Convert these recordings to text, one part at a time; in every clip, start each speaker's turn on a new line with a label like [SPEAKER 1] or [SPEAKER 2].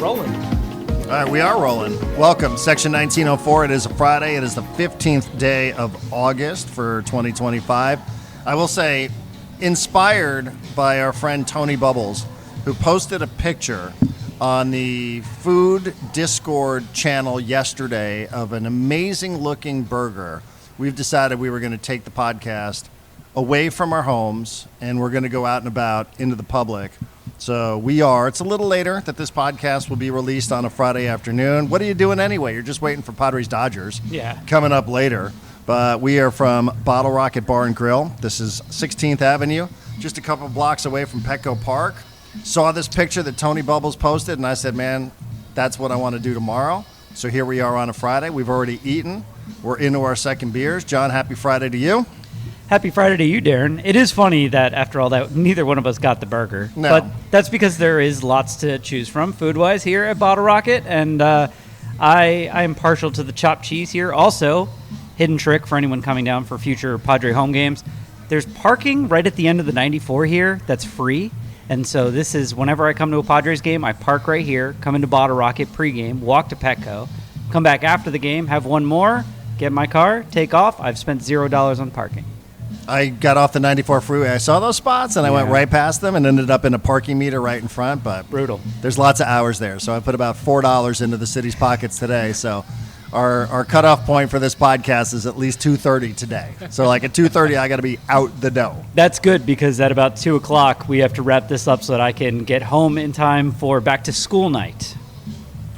[SPEAKER 1] rolling.
[SPEAKER 2] All right, we are rolling. Welcome, Section 1904. It is a Friday. It is the 15th day of August for 2025. I will say, inspired by our friend Tony Bubbles, who posted a picture on the Food Discord channel yesterday of an amazing-looking burger. We've decided we were going to take the podcast away from our homes, and we're going to go out and about into the public. So it's a little later that this podcast will be released on a Friday afternoon. What are you doing anyway? You're just waiting for Padres Dodgers coming up later. But we are from Bottle Rocket Bar and Grill. This is 16th Avenue, just a couple blocks away from Petco Park. Saw this picture that Tony Bubbles posted, and I said, man, that's what I want to do tomorrow. So here we are on a Friday. We've already eaten. We're into our second beers. John, happy Friday to you.
[SPEAKER 1] Happy Friday to you, Darren. It is funny that after all that, neither one of us got the burger.
[SPEAKER 2] No.
[SPEAKER 1] But that's because there is lots to choose from food-wise here at Bottle Rocket, and I am partial to the chopped cheese here. Also, hidden trick for anyone coming down for future Padre home games, there's parking right at the end of the 94 here that's free. And so this is, whenever I come to a Padres game, I park right here, come into Bottle Rocket pregame, walk to Petco, come back after the game, have one more, get in my car, take off. I've spent $0 on parking.
[SPEAKER 2] I got off the 94 freeway. I saw those spots, and I went right past them and ended up in a parking meter right in front. But
[SPEAKER 1] brutal.
[SPEAKER 2] There's lots of hours there. So I put about $4 into the city's pockets today. So our cutoff point for this podcast is at least 2:30 today. So like at 2:30, I got to be out the door.
[SPEAKER 1] That's good, because at about 2 o'clock, we have to wrap this up so that I can get home in time for back to school night.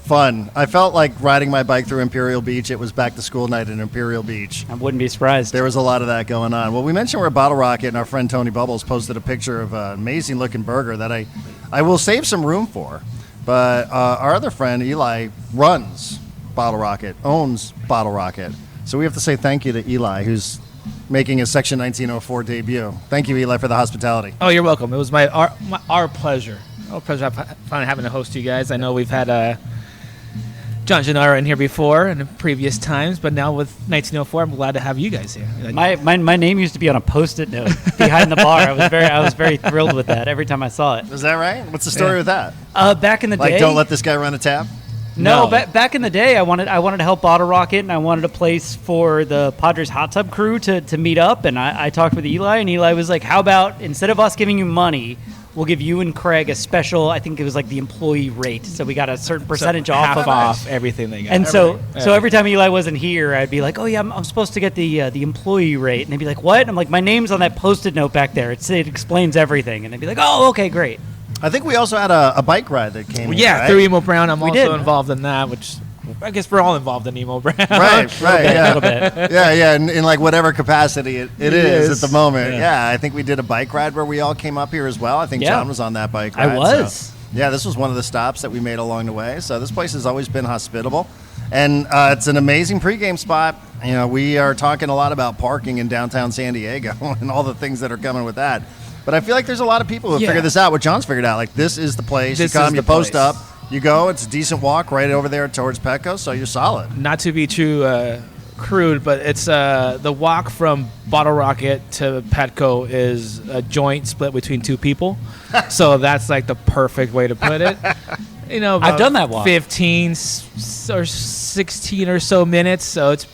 [SPEAKER 2] Fun. I felt like riding my bike through Imperial Beach. It was back to school night in Imperial Beach.
[SPEAKER 1] I wouldn't be surprised.
[SPEAKER 2] There was a lot of that going on. Well, we mentioned we're at Bottle Rocket, and our friend Tony Bubbles posted a picture of an amazing-looking burger that I will save some room for. But our other friend, Eli, runs Bottle Rocket, owns Bottle Rocket. So we have to say thank you to Eli, who's making his Section 1904 debut. Thank you, Eli, for the hospitality.
[SPEAKER 3] Oh, you're welcome. It was our pleasure. Our pleasure finally having to host you guys. I know we've had John Gennaro in here before in previous times, but now with 1904, I'm glad to have you guys here.
[SPEAKER 1] My name used to be on a Post-it note behind the bar. I was very thrilled with that every time I saw it.
[SPEAKER 2] Is that right? What's the story with that?
[SPEAKER 1] Back in the day,
[SPEAKER 2] like, don't let this guy run a tab?
[SPEAKER 1] No. Back in the day, I wanted to help Bottle Rocket, and I wanted a place for the Padres hot tub crew to meet up. And I talked with Eli, and Eli was like, "How about instead of us giving you money, we'll give you and Craig a special," I think it was like the employee rate. So we got a certain percentage off
[SPEAKER 3] everything they got.
[SPEAKER 1] And so every time Eli wasn't here, I'd be like, "Oh yeah, I'm supposed to get the employee rate," and they'd be like, "What?" And I'm like, "My name's on that Post-it note back there. It explains everything." And they'd be like, "Oh, okay, great."
[SPEAKER 2] I think we also had a bike ride that came.
[SPEAKER 3] Yeah, through Emo Brown. I'm also
[SPEAKER 1] did.
[SPEAKER 3] involved in that, which I guess we're all involved in Emo Brown.
[SPEAKER 2] Right, yeah.
[SPEAKER 1] A little bit.
[SPEAKER 2] Yeah, in like whatever capacity it is at the moment.
[SPEAKER 3] Yeah.
[SPEAKER 2] Yeah, I think we did a bike ride where we all came up here as well. I think John was on that bike ride.
[SPEAKER 1] I was.
[SPEAKER 2] So, yeah, this was one of the stops that we made along the way. So this place has always been hospitable. And it's an amazing pregame spot. You know, we are talking a lot about parking in downtown San Diego and all the things that are coming with that. But I feel like there's a lot of people who have figured this out. What John's figured out, like, this is the place. You come, you post up, you go. It's a decent walk right over there towards Petco, so you're solid.
[SPEAKER 3] Not to be too crude, but it's the walk from Bottle Rocket to Petco is a joint split between two people. So that's like the perfect way to put it. You know,
[SPEAKER 1] I've done that walk. 15
[SPEAKER 3] or 16 or so minutes, so it's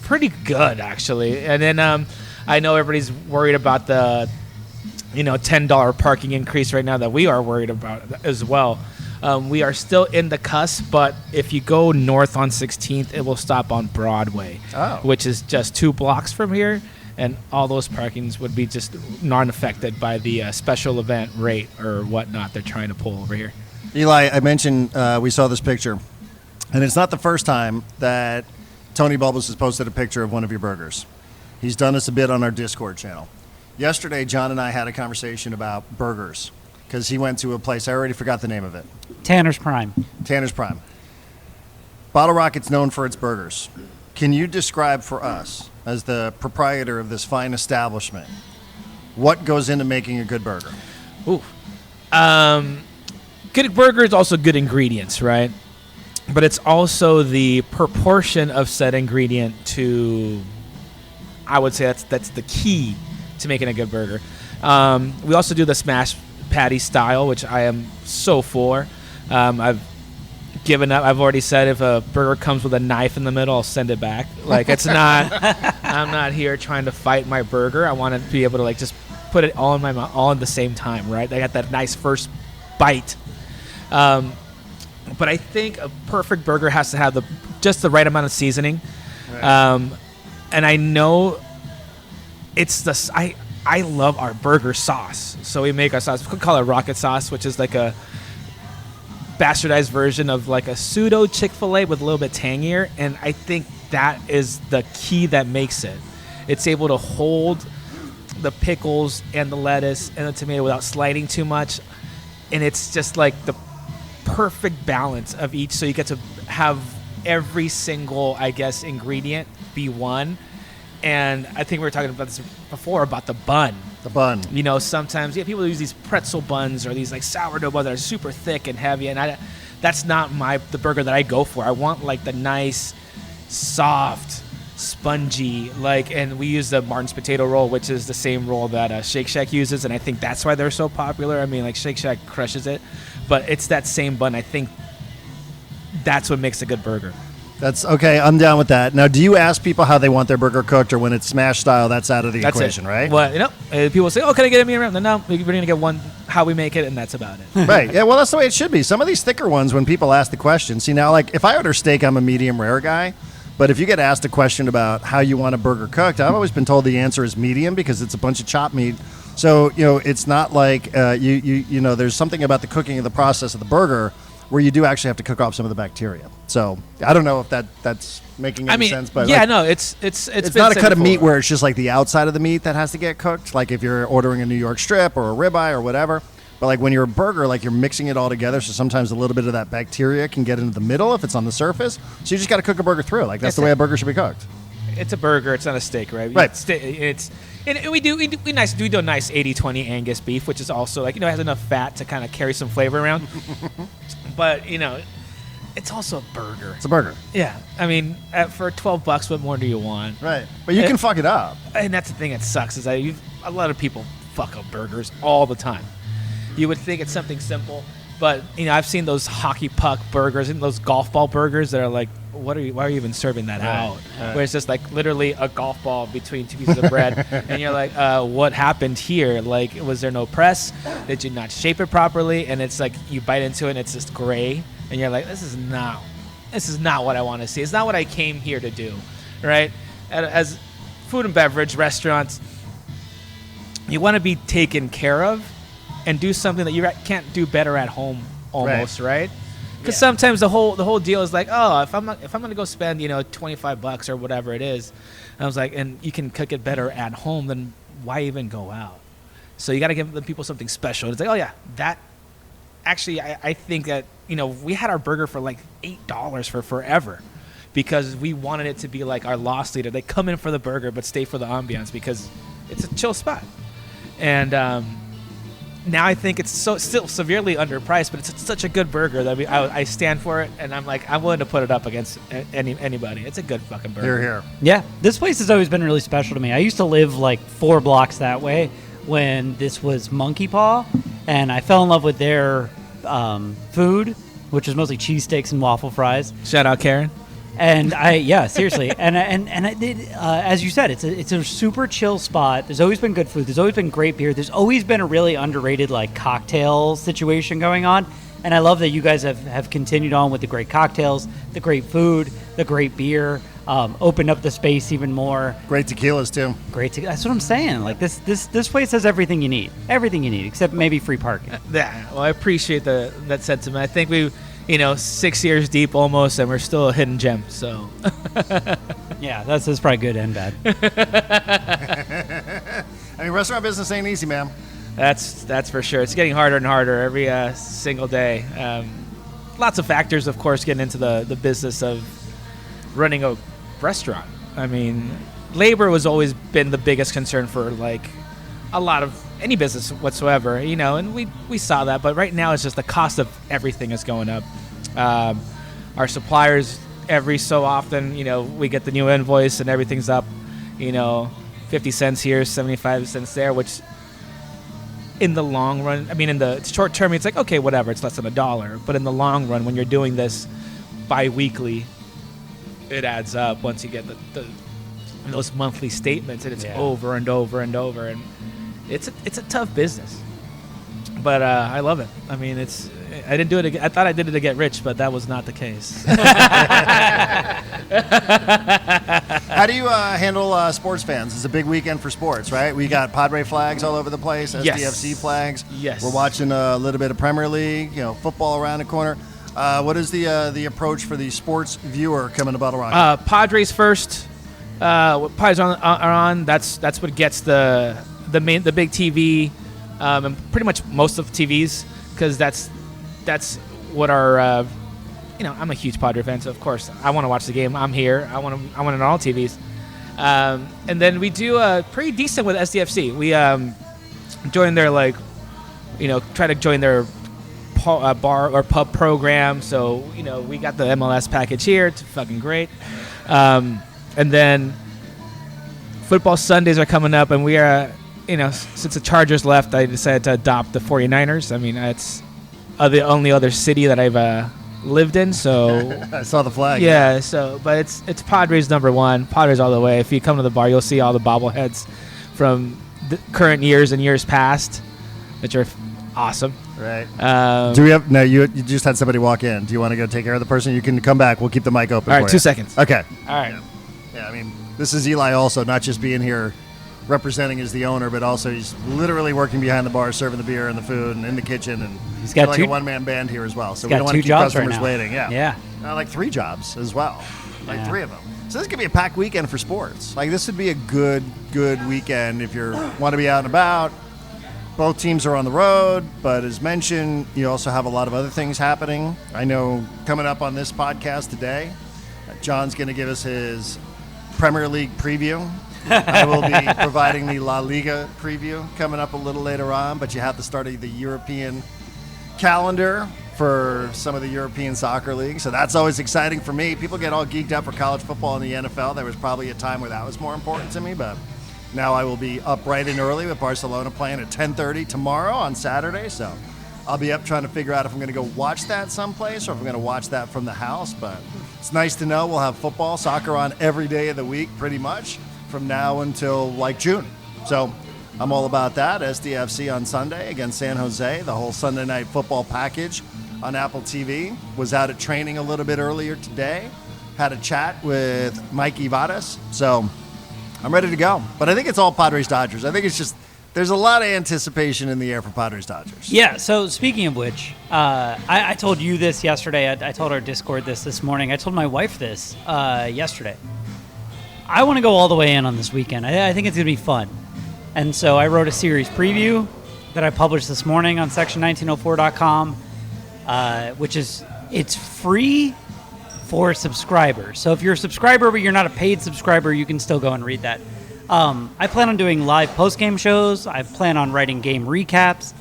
[SPEAKER 3] pretty good actually. And then I know everybody's worried about the $10 parking increase right now that we are worried about as well. We are still in the cusp, but if you go north on 16th, it will stop on Broadway, which is just 2 blocks from here, and all those parkings would be just not affected by the special event rate or whatnot they're trying to pull over here.
[SPEAKER 2] Eli, I mentioned we saw this picture, and it's not the first time that Tony Bubbles has posted a picture of one of your burgers. He's done this a bit on our Discord channel. Yesterday, John and I had a conversation about burgers because he went to a place. I already forgot the name of it.
[SPEAKER 1] Tanner's Prime.
[SPEAKER 2] Tanner's Prime. Bottle Rocket's known for its burgers. Can you describe for us, as the proprietor of this fine establishment, what goes into making a good burger?
[SPEAKER 3] Ooh. Good burger is also good ingredients, right? But it's also the proportion of said ingredient to, I would say that's the key to making a good burger. We also do the smash patty style, which I am so for. I've given up. I've already said if a burger comes with a knife in the middle, I'll send it back. Like, it's not. I'm not here trying to fight my burger. I want to be able to like just put it all in my mouth all at the same time, right? I got that nice first bite. But I think a perfect burger has to have just the right amount of seasoning. Right. And I know it's I love our burger sauce. So we make our sauce. We call it rocket sauce, which is like a bastardized version of like a pseudo Chick-fil-A with a little bit tangier. And I think that is the key that makes it. It's able to hold the pickles and the lettuce and the tomato without sliding too much. And it's just like the perfect balance of each. So you get to have every single, I guess, ingredient be one. And I think we were talking about this before about the bun.
[SPEAKER 2] The bun.
[SPEAKER 3] You know, sometimes people use these pretzel buns or these like sourdough buns that are super thick and heavy, and that's not the burger that I go for. I want like the nice, soft, spongy, and we use the Martin's potato roll, which is the same roll that Shake Shack uses, and I think that's why they're so popular. I mean, like Shake Shack crushes it, but it's that same bun. I think that's what makes a good burger.
[SPEAKER 2] That's okay. I'm down with that. Now, do you ask people how they want their burger cooked, or when it's smash style, that's out of the equation, right?
[SPEAKER 3] Well, people say, "Oh, can I get a medium rare?" No, we're going to get one how we make it, and that's about it.
[SPEAKER 2] Right. Yeah. Well, that's the way it should be. Some of these thicker ones, when people ask the question, see now, like if I order steak, I'm a medium rare guy. But if you get asked a question about how you want a burger cooked, I've always been told the answer is medium because it's a bunch of chopped meat. So it's not like there's something about the cooking of the process of the burger where you do actually have to cook off some of the bacteria. So I don't know if that's making any sense. But
[SPEAKER 3] it's
[SPEAKER 2] not a cut of meat where it's just like the outside of the meat that has to get cooked. Like if you're ordering a New York strip or a ribeye or whatever. But like when you're a burger, like you're mixing it all together. So sometimes a little bit of that bacteria can get into the middle if it's on the surface. So you just got to cook a burger through. Like that's the way a burger should be cooked.
[SPEAKER 3] It's a burger. It's not a steak, right?
[SPEAKER 2] Right.
[SPEAKER 3] And we do a nice 80-20 Angus beef, which is also has enough fat to kind of carry some flavor around. But it's also a burger.
[SPEAKER 2] It's a burger.
[SPEAKER 3] Yeah, I mean, for $12, what more do you want?
[SPEAKER 2] Right, but you can fuck it up.
[SPEAKER 3] And that's the thing that sucks is that a lot of people fuck up burgers all the time. You would think it's something simple, but I've seen those hockey puck burgers and those golf ball burgers that are like, why are you even serving that out? Right. Where it's just like literally a golf ball between two pieces of bread, and you're like, what happened here? Like, was there no press? Did you not shape it properly? And it's like you bite into it, and it's just gray, and you're like, this is not what I want to see. It's not what I came here to do, right? As food and beverage restaurants, you want to be taken care of and do something that you can't do better at home, almost, right? Because sometimes the whole deal is like, oh, if I'm going to go spend $25 or whatever it is, and I was like, and you can cook it better at home, then why even go out? So you got to give the people something special. It's like, oh yeah, that actually I think that we had our burger for like $8 for forever because we wanted it to be like our loss leader. They come in for the burger but stay for the ambiance because it's a chill spot. And now I think it's still severely underpriced, but it's such a good burger that I stand for it, and I'm willing to put it up against anybody. It's a good fucking burger.
[SPEAKER 2] Here.
[SPEAKER 1] Yeah, this place has always been really special to me. I used to live like 4 blocks that way when this was Monkey Paw, and I fell in love with their food, which was mostly cheesesteaks and waffle fries.
[SPEAKER 3] Shout out Karen.
[SPEAKER 1] And seriously, and I did, as you said, it's a super chill spot. There's always been good food. There's always been great beer. There's always been a really underrated like cocktail situation going on. And I love that you guys have continued on with the great cocktails, the great food, the great beer, opened up the space even more.
[SPEAKER 2] Great tequilas too.
[SPEAKER 3] That's what I'm saying. Like this place has everything you need, except maybe free parking. Yeah. Well, I appreciate that sentiment. I think we. 6 years deep almost, and we're still a hidden gem. So,
[SPEAKER 1] yeah, that's probably good and bad.
[SPEAKER 2] I mean, restaurant business ain't easy, man.
[SPEAKER 3] That's for sure. It's getting harder and harder every single day. Lots of factors, of course, getting into the business of running a restaurant. I mean, labor has always been the biggest concern for like a lot of any business whatsoever, and we saw that, but right now it's just the cost of everything is going up. Our suppliers, every so often, we get the new invoice and everything's up, 50 cents here, 75 cents there, which in the long run, I mean, in the short term, it's like, okay, whatever, it's less than $1. But in the long run, when you're doing this bi-weekly, it adds up once you get those monthly statements, and it's over and over and over, and it's a tough business. But I love it. I mean, I didn't do it. I thought I did it to get rich, but that was not the case.
[SPEAKER 2] How do you handle sports fans? It's a big weekend for sports, right? We got Padre flags all over the place, SDFC flags.
[SPEAKER 3] Yes.
[SPEAKER 2] We're watching a little bit of Premier League, football around the corner. What is the approach for the sports viewer coming to Bottle Rocket?
[SPEAKER 3] Padres first. What Padres are on. That's what gets the big TV, and pretty much most of TVs, because that's what our I'm a huge Padre fan, so of course I want to watch the game. I'm here. I want it on all TVs. And then we do pretty decent with SDFC. We join their try to join their bar or pub program. So we got the MLS package here. It's fucking great. And then football Sundays are coming up, and we are since the Chargers left, I decided to adopt the 49ers. I mean, it's the only other city that I've lived in, so
[SPEAKER 2] I saw the flag.
[SPEAKER 3] Yeah, so but it's Padres #1, Padres all the way. If you come to the bar, you'll see all the bobbleheads from the current years and years past, which are awesome.
[SPEAKER 2] Right. Do we have? No, you just had somebody walk in. Do you want to go take care of the person? You can come back. We'll keep the mic open.
[SPEAKER 3] All
[SPEAKER 2] for
[SPEAKER 3] right,
[SPEAKER 2] you.
[SPEAKER 3] 2 seconds.
[SPEAKER 2] Okay.
[SPEAKER 3] All right.
[SPEAKER 2] Yeah, I mean, this is Eli also, not just being here representing as the owner, but also he's literally working behind the bar, serving the beer and the food, and in the kitchen, and
[SPEAKER 1] he's got
[SPEAKER 2] a one-man band here as well. So we
[SPEAKER 1] got
[SPEAKER 2] don't want to
[SPEAKER 1] two
[SPEAKER 2] keep
[SPEAKER 1] jobs
[SPEAKER 2] customers
[SPEAKER 1] right now.
[SPEAKER 2] waiting. Yeah. Like 3 jobs as well, like 3 of them. So this could be a packed weekend for sports. Like this would be a good weekend if you want to be out and about. Both teams are on the road, but as mentioned, you also have a lot of other things happening. I know coming up on this podcast today, John's going to give us his Premier League preview. I will be providing the La Liga preview coming up a little later on, but you have to start the European calendar for some of the European soccer leagues. So that's always exciting for me. People get all geeked up for college football and the NFL. There was probably a time where that was more important to me, but now I will be up bright and early with Barcelona playing at 10:30 tomorrow on Saturday. So I'll be up trying to figure out if I'm going to go watch that someplace or if I'm going to watch that from the house. But it's nice to know we'll have football, soccer on every day of the week pretty much from now until like June. So I'm all about that. SDFC on Sunday against San Jose. The whole Sunday night football package on Apple TV. Was out at training a little bit earlier today. Had a chat with Mike Ivadas. So I'm ready to go. But I think it's all Padres-Dodgers. I think it's just there's a lot of anticipation in the air for Padres-Dodgers.
[SPEAKER 1] Yeah, so speaking of which, I told you this yesterday. I told our Discord this morning. I told my wife this yesterday. I want to go all the way in on this weekend. I think it's going to be fun. And so I wrote a series preview that I published this morning on section1904.com, which is, it's free for subscribers. So if you're a subscriber but you're not a paid subscriber, you can still go and read that. I plan on doing live post-game shows. I plan on writing game recaps.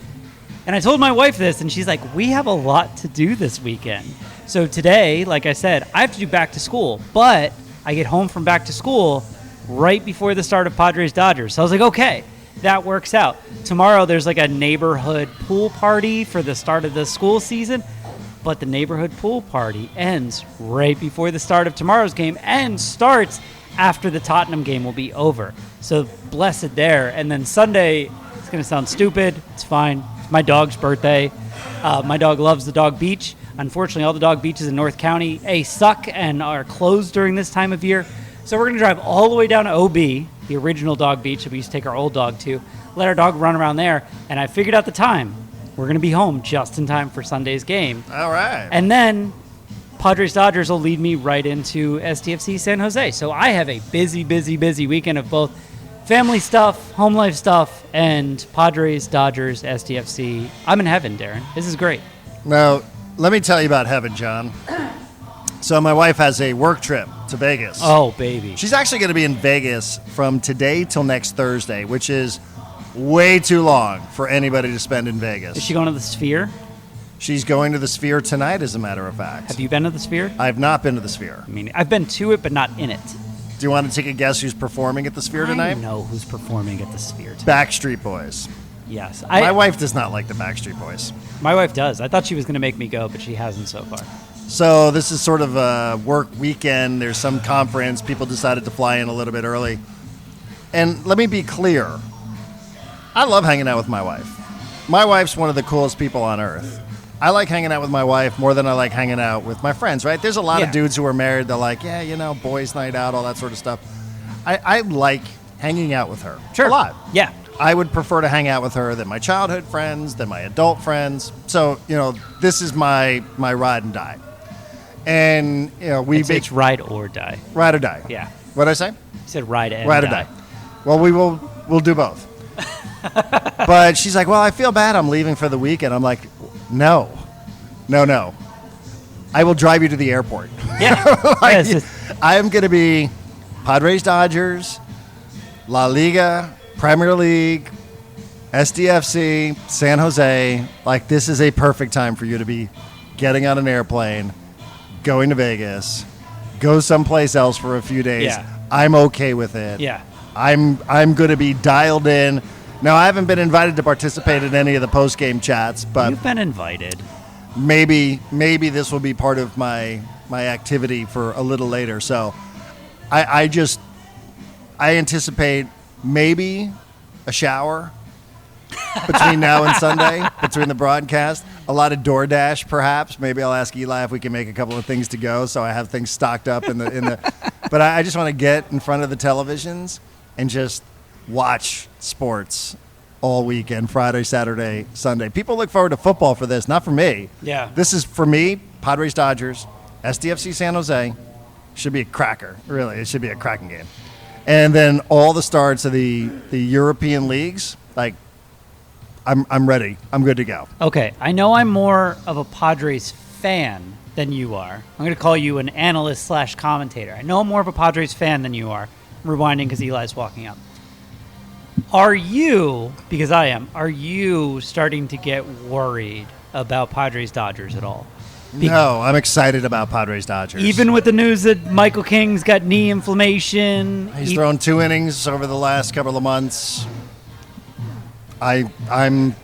[SPEAKER 1] And I told my wife this, and she's like, we have a lot to do this weekend. So today, like I said, I have to do back to school, but I get home from back to school right before the start of Padres-Dodgers. So I was like, okay, that works out. Tomorrow there's like a neighborhood pool party for the start of the school season, but the neighborhood pool party ends right before the start of tomorrow's game and starts after the Tottenham game will be over. So blessed there. And then Sunday, it's going to sound stupid. It's fine. It's my dog's birthday. My dog loves the dog beach. Unfortunately, all the dog beaches in North County, suck and are closed during this time of year. So we're going to drive all the way down to OB, the original dog beach that we used to take our old dog to, let our dog run around there. And I figured out the time. We're going to be home just in time for Sunday's game.
[SPEAKER 2] All right.
[SPEAKER 1] And then Padres-Dodgers will lead me right into SDFC San Jose. So I have a busy weekend of both family stuff, home life stuff, and Padres-Dodgers SDFC. I'm in heaven, Darren. This is great.
[SPEAKER 2] Now, let me tell you about heaven, John. So my wife has a work trip to Vegas.
[SPEAKER 1] Oh, baby.
[SPEAKER 2] She's actually going to be in Vegas from today till next Thursday, which is way too long for anybody to spend in Vegas.
[SPEAKER 1] Is she going to the Sphere?
[SPEAKER 2] She's going to the Sphere tonight, as a matter of fact.
[SPEAKER 1] Have you been to the Sphere?
[SPEAKER 2] I have not been to the Sphere.
[SPEAKER 1] I mean, I've been to it, but not in it.
[SPEAKER 2] Do you want to take a guess who's performing at the Sphere tonight?
[SPEAKER 1] I know who's performing at the Sphere tonight.
[SPEAKER 2] Backstreet Boys.
[SPEAKER 1] Yes.
[SPEAKER 2] My wife does not like the Backstreet Boys.
[SPEAKER 1] My wife does. I thought she was going to make me go, but she hasn't so far.
[SPEAKER 2] So this is sort of a work weekend. There's some conference. People decided to fly in a little bit early. And let me be clear. I love hanging out with my wife. My wife's one of the coolest people on earth. I like hanging out with my wife more than I like hanging out with my friends, right? There's a lot of dudes who are married. They're like, yeah, you know, boys' night out, all that sort of stuff. I like hanging out with her.
[SPEAKER 1] Sure.
[SPEAKER 2] A lot.
[SPEAKER 1] Yeah.
[SPEAKER 2] I would prefer to hang out with her than my childhood friends, than my adult friends. So, you know, this is my ride and die. And, you know,
[SPEAKER 1] It's ride or die.
[SPEAKER 2] Ride or die.
[SPEAKER 1] Yeah.
[SPEAKER 2] What did I say?
[SPEAKER 1] You said ride and
[SPEAKER 2] Ride or
[SPEAKER 1] die.
[SPEAKER 2] die. Well, we'll do both. But she's like, well, I feel bad I'm leaving for the weekend. I'm like, no. I will drive you to the airport.
[SPEAKER 1] Yeah.
[SPEAKER 2] Like, I am going to be Padres, Dodgers, La Liga, Premier League, SDFC, San Jose. Like, this is a perfect time for you to be getting on an airplane, going to Vegas, go someplace else for a few days.
[SPEAKER 1] Yeah.
[SPEAKER 2] I'm okay with it.
[SPEAKER 1] Yeah.
[SPEAKER 2] I'm going to be dialed in. Now, I haven't been invited to participate in any of the post-game chats, but
[SPEAKER 1] You've been invited.
[SPEAKER 2] maybe this will be part of my activity for a little later. So I anticipate maybe a shower between now and Sunday, between the broadcast. A lot of DoorDash, perhaps. Maybe I'll ask Eli if we can make a couple of things to go, so I have things stocked up in the. But I just want to get in front of the televisions and just watch sports all weekend, Friday, Saturday, Sunday. People look forward to football for this, not for me.
[SPEAKER 1] Yeah.
[SPEAKER 2] This is for me, Padres, Dodgers, SDFC San Jose. Should be a cracker, really. It should be a cracking game. And then all the starts of the European leagues, like, I'm ready. I'm good to go.
[SPEAKER 1] Okay, I know I'm more of a Padres fan than you are. I'm going to call you an analyst / commentator. I know I'm more of a Padres fan than you are. I'm rewinding because Eli's walking up. Are you, because I am, are you starting to get worried about Padres-Dodgers at all?
[SPEAKER 2] No, I'm excited about Padres Dodgers.
[SPEAKER 1] Even with the news that Michael King's got knee inflammation.
[SPEAKER 2] He's thrown 2 innings over the last couple of months. I'm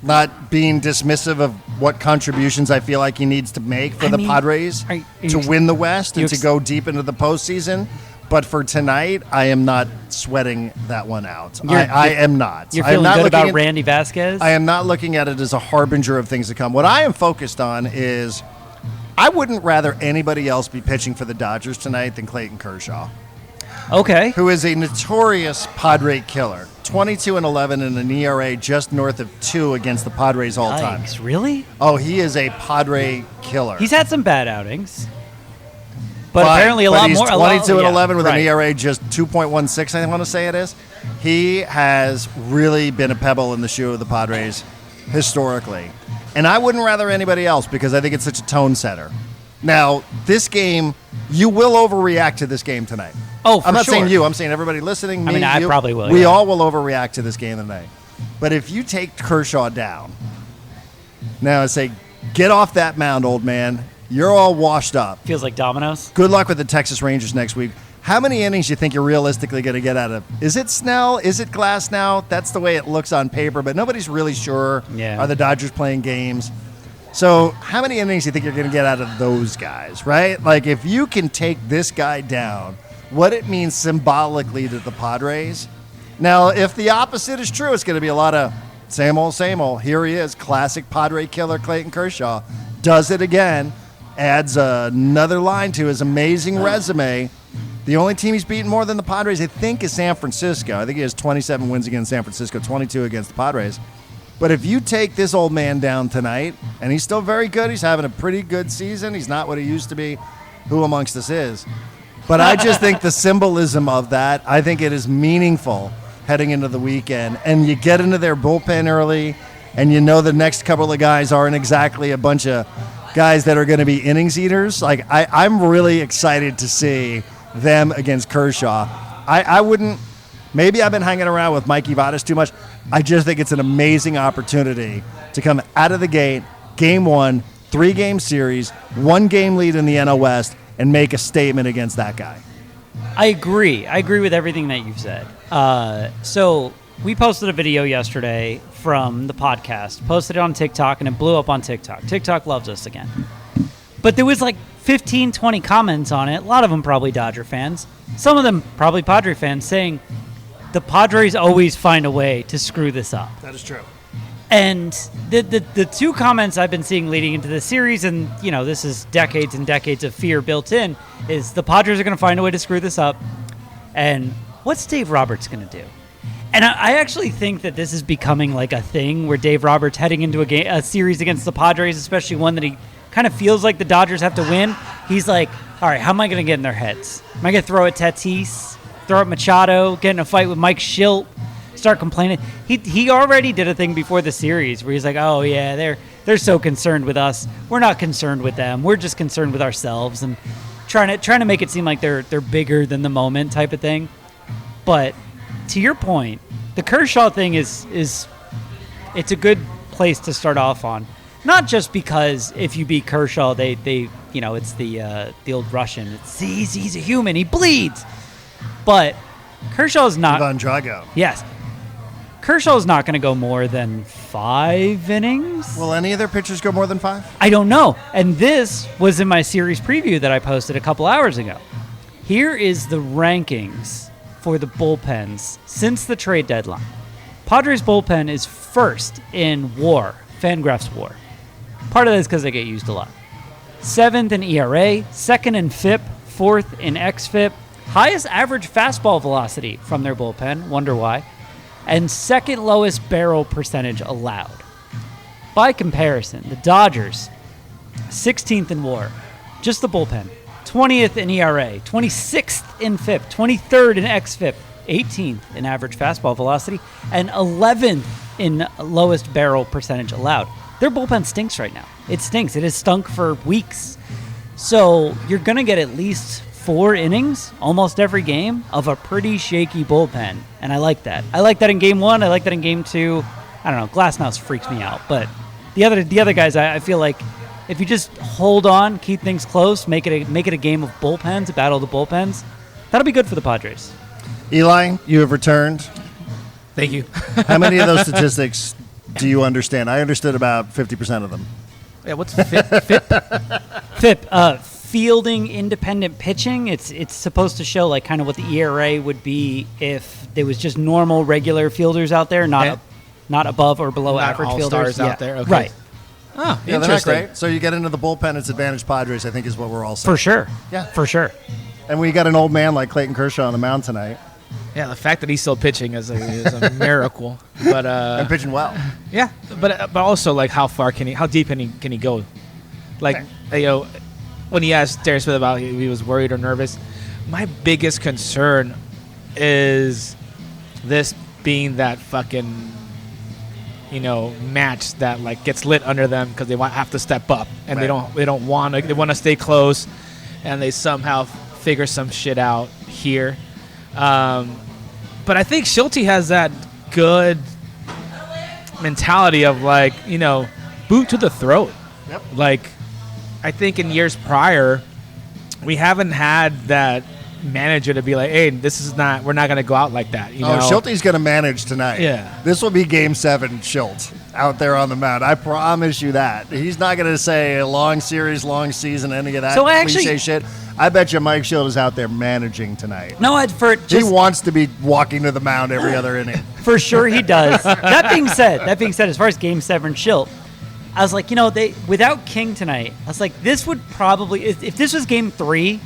[SPEAKER 2] not being dismissive of what contributions I feel like he needs to make for the Padres to win the West and to go deep into the postseason. But for tonight, I am not sweating that one out. I am not.
[SPEAKER 1] You're feeling good about Randy Vasquez?
[SPEAKER 2] I am not looking at it as a harbinger of things to come. What I am focused on is I wouldn't rather anybody else be pitching for the Dodgers tonight than Clayton Kershaw.
[SPEAKER 1] Okay.
[SPEAKER 2] Who is a notorious Padre killer. 22-11 in an ERA just north of 2 against the Padres all time.
[SPEAKER 1] Really?
[SPEAKER 2] Oh, he is a Padre killer.
[SPEAKER 1] He's had some bad outings. But apparently a lot more.
[SPEAKER 2] He's 22-11 with
[SPEAKER 1] right.
[SPEAKER 2] an ERA just 2.16, I want to say it is. He has really been a pebble in the shoe of the Padres historically. And I wouldn't rather anybody else because I think it's such a tone setter. Now, this game, you will overreact to this game tonight.
[SPEAKER 1] Oh, for
[SPEAKER 2] I'm not
[SPEAKER 1] sure.
[SPEAKER 2] saying you. I'm saying everybody listening. Me,
[SPEAKER 1] I
[SPEAKER 2] you,
[SPEAKER 1] probably will.
[SPEAKER 2] We
[SPEAKER 1] Yeah.
[SPEAKER 2] all will overreact to this game tonight. But if you take Kershaw down, now I say, get off that mound, old man. You're all washed up.
[SPEAKER 1] Feels like dominoes.
[SPEAKER 2] Good luck with the Texas Rangers next week. How many innings do you think you're realistically going to get out of? Is it Snell? Is it Glass now? That's the way it looks on paper, but nobody's really sure.
[SPEAKER 1] Yeah.
[SPEAKER 2] Are the Dodgers playing games? So how many innings do you think you're going to get out of those guys, right? Like, if you can take this guy down, what it means symbolically to the Padres. Now, if the opposite is true, it's going to be a lot of same old, same old. Here he is, classic Padre killer Clayton Kershaw. Does it again. Adds another line to his amazing resume. The only team he's beaten more than the Padres, I think, is San Francisco. I think he has 27 wins against San Francisco, 22 against the Padres. But if you take this old man down tonight, and he's still very good, he's having a pretty good season. He's not what he used to be. Who amongst us is? But I just think the symbolism of that, I think it is meaningful heading into the weekend. And you get into their bullpen early, and you know the next couple of guys aren't exactly a bunch of guys that are going to be innings eaters. Like, I'm really excited to see them against Kershaw. I wouldn't – maybe I've been hanging around with Mikey Vadas too much. I just think it's an amazing opportunity to come out of the gate, game one, 3-game series, 1-game lead in the NL West, and make a statement against that guy.
[SPEAKER 1] I agree. I agree with everything that you've said. So we posted a video yesterday from the podcast, posted it on TikTok, and it blew up on TikTok. TikTok loves us again. But there was like 15, 20 comments on it. A lot of them probably Dodger fans. Some of them probably Padre fans saying the Padres always find a way to screw this up.
[SPEAKER 2] That is true.
[SPEAKER 1] And the two comments I've been seeing leading into this series, and, you know, this is decades and decades of fear built in, is the Padres are going to find a way to screw this up. And what's Dave Roberts going to do? And I actually think that this is becoming like a thing where Dave Roberts heading into a series against the Padres, especially one that he kind of feels like the Dodgers have to win. He's like, all right, how am I going to get in their heads? Am I going to throw at Tatis, throw at Machado, get in a fight with Mike Schilt, start complaining? He already did a thing before the series where he's like, oh, yeah, they're so concerned with us. We're not concerned with them. We're just concerned with ourselves, and trying to make it seem like they're bigger than the moment type of thing. But to your point, the Kershaw thing is it's a good place to start off on. Not just because if you beat Kershaw, they you know, it's the old Russian. It's he's a human. He bleeds. But Kershaw's not.
[SPEAKER 2] Ivan Drago.
[SPEAKER 1] Yes. Kershaw's not going to go more than 5 innings.
[SPEAKER 2] Will any of their pitchers go more than 5?
[SPEAKER 1] I don't know. And this was in my series preview that I posted a couple hours ago. Here is the rankings for the bullpens since the trade deadline. Padres bullpen is first in WAR, Fangraphs WAR. Part of that is because they get used a lot. 7th in ERA, 2nd in FIP, 4th in XFIP, highest average fastball velocity from their bullpen, wonder why, and 2nd lowest barrel percentage allowed. By comparison, the Dodgers, 16th in WAR, just the bullpen, 20th in ERA, 26th in FIP, 23rd in XFIP, 18th in average fastball velocity, and 11th in lowest barrel percentage allowed. Their bullpen stinks right now. It stinks. It has stunk for weeks. So you're going to get at least 4 innings almost every game of a pretty shaky bullpen, and I like that. I like that in Game 1. I like that in Game 2. I don't know. Glasnow freaks me out, but the other guys, I feel like if you just hold on, keep things close, make it a game of bullpens, a battle of the bullpens, that'll be good for the Padres.
[SPEAKER 2] Eli, you have returned.
[SPEAKER 3] Thank you.
[SPEAKER 2] How many of those statistics do you understand? I understood about 50% of them.
[SPEAKER 3] Yeah, what's FIP?
[SPEAKER 1] FIP, fielding independent pitching. It's supposed to show like kind of what the ERA would be if there was just normal regular fielders out there, not above or below
[SPEAKER 3] not
[SPEAKER 1] average
[SPEAKER 3] all
[SPEAKER 1] fielders
[SPEAKER 3] stars out there. Okay.
[SPEAKER 1] Right.
[SPEAKER 3] Oh,
[SPEAKER 2] Yeah,
[SPEAKER 3] interesting.
[SPEAKER 2] that's great. So you get into the bullpen, it's advantage Padres, I think is what we're all saying.
[SPEAKER 1] For sure.
[SPEAKER 2] Yeah.
[SPEAKER 1] For sure.
[SPEAKER 2] And we got an old man like Clayton Kershaw on the mound tonight.
[SPEAKER 3] Yeah, the fact that he's still pitching is a miracle. But
[SPEAKER 2] And pitching well.
[SPEAKER 3] yeah, but also like how deep can he go? Like you know, when he asked Darren Smith about if he was worried or nervous, my biggest concern is this being that fucking match that like gets lit under them because they have to step up and they don't want to. They want to stay close, and they somehow figure some shit out here. But I think Schulte has that good mentality of like, boot to the throat.
[SPEAKER 2] Yep.
[SPEAKER 3] Like, I think in years prior, we haven't had that manager to be like, hey, we're not going to go out like that.
[SPEAKER 2] Schulte's going to manage tonight.
[SPEAKER 3] Yeah.
[SPEAKER 2] This will be Game 7 Schulte out there on the mound. I promise you that. He's not going to say a long series, long season, any of that cliche shit. I bet you Mike Schilt is out there managing tonight.
[SPEAKER 1] No,
[SPEAKER 2] he wants to be walking to the mound every other inning.
[SPEAKER 1] For sure he does. That being said, as far as Game 7 Schilt, I was like, without King tonight, I was like, this would probably, if this was Game 3,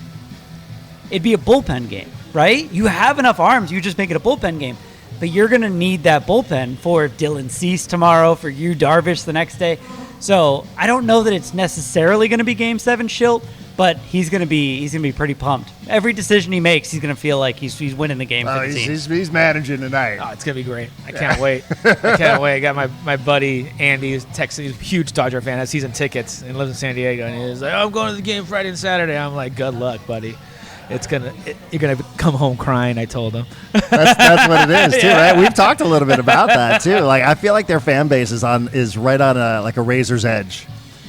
[SPEAKER 1] it'd be a bullpen game, right? You have enough arms, you just make it a bullpen game. But you're going to need that bullpen for Dylan Cease tomorrow, for you Darvish the next day. So I don't know that it's necessarily going to be Game 7 Schilt, but he's going to be pretty pumped. Every decision he makes, he's going to feel like he's winning the game for the team.
[SPEAKER 2] He's managing tonight.
[SPEAKER 3] Oh, it's going to be great. I can't wait. I got my buddy Andy who's texting. He's a huge Dodger fan, has season tickets, and lives in San Diego. And he's like, I'm going to the game Friday and Saturday. I'm like, good luck, buddy. You're gonna come home crying. I told him.
[SPEAKER 2] That's what it is too, right? We've talked a little bit about that too. Like I feel like their fan base is right on a razor's edge.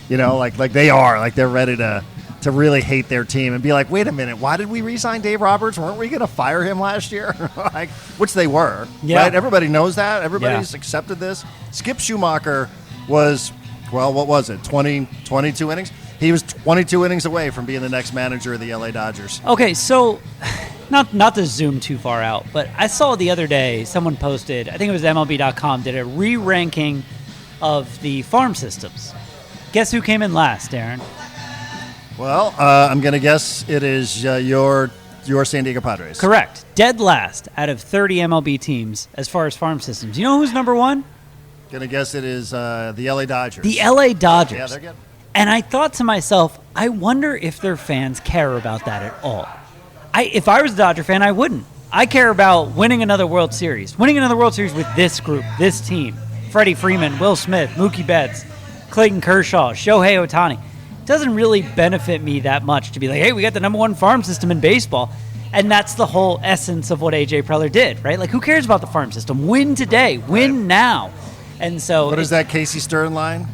[SPEAKER 2] Like they are. Like they're ready to to really hate their team and be like, wait a minute, why did we re-sign Dave Roberts? Weren't we going to fire him last year? Like, which they were.
[SPEAKER 1] Yeah.
[SPEAKER 2] Right? Everybody knows that. Everybody's accepted this. Skip Schumacher was, well, what was it, 22 innings? He was 22 innings away from being the next manager of the LA Dodgers.
[SPEAKER 1] Okay, so not to zoom too far out, but I saw the other day someone posted, I think it was MLB.com, did a re-ranking of the farm systems. Guess who came in last, Darren?
[SPEAKER 2] Well, I'm going to guess it is your San Diego Padres.
[SPEAKER 1] Correct. Dead last out of 30 MLB teams as far as farm systems. You know who's number one?
[SPEAKER 2] Going to guess it is the LA Dodgers.
[SPEAKER 1] The LA Dodgers.
[SPEAKER 2] Yeah, they're good.
[SPEAKER 1] And I thought to myself, I wonder if their fans care about that at all. If I was a Dodger fan, I wouldn't. I care about winning another World Series. Winning another World Series with this group, this team. Freddie Freeman, Will Smith, Mookie Betts, Clayton Kershaw, Shohei Ohtani. It doesn't really benefit me that much to be like, hey, we got the number one farm system in baseball. And that's the whole essence of what A.J. Preller did, right? Like, who cares about the farm system? Win today. Win now. And so...
[SPEAKER 2] What is that Casey Stern line?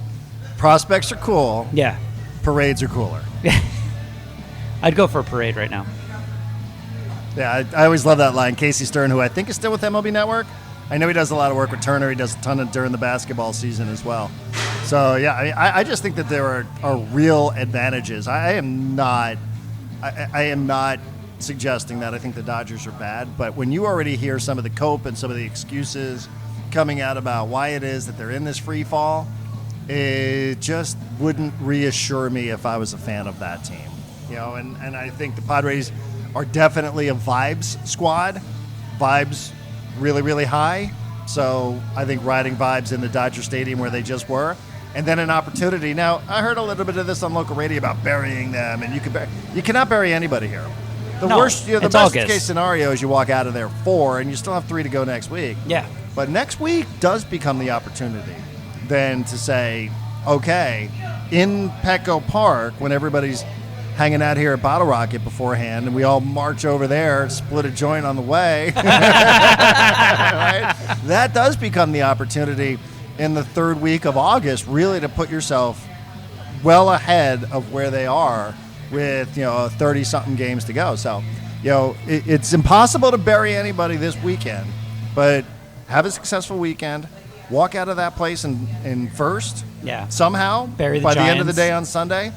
[SPEAKER 2] Prospects are cool.
[SPEAKER 1] Yeah.
[SPEAKER 2] Parades are cooler.
[SPEAKER 1] I'd go for a parade right now.
[SPEAKER 2] Yeah, I always love that line. Casey Stern, who I think is still with MLB Network. I know he does a lot of work with Turner. He does a ton during the basketball season as well. So, yeah, I just think that there are real advantages. I am not suggesting that I think the Dodgers are bad, but when you already hear some of the cope and some of the excuses coming out about why it is that they're in this free fall, it just wouldn't reassure me if I was a fan of that team. You know, and I think the Padres are definitely a vibes squad. Vibes really, really high. So I think riding vibes in the Dodger Stadium where they just were. And then an opportunity. Now, I heard a little bit of this on local radio about burying them, and you cannot bury anybody here. The best case scenario is you walk out of there 4, and you still have 3 to go next week.
[SPEAKER 1] Yeah.
[SPEAKER 2] But next week does become the opportunity then to say, okay, in Petco Park, when everybody's hanging out here at Bottle Rocket beforehand, and we all march over there, split a joint on the way, right? That does become the opportunity in the 3rd week of August, really to put yourself well ahead of where they are with 30-something games to go. So, it's impossible to bury anybody this weekend, but have a successful weekend. Walk out of that place in first.
[SPEAKER 1] Yeah.
[SPEAKER 2] Somehow.
[SPEAKER 1] Bury the
[SPEAKER 2] by
[SPEAKER 1] Giants.
[SPEAKER 2] the end of the day on Sunday.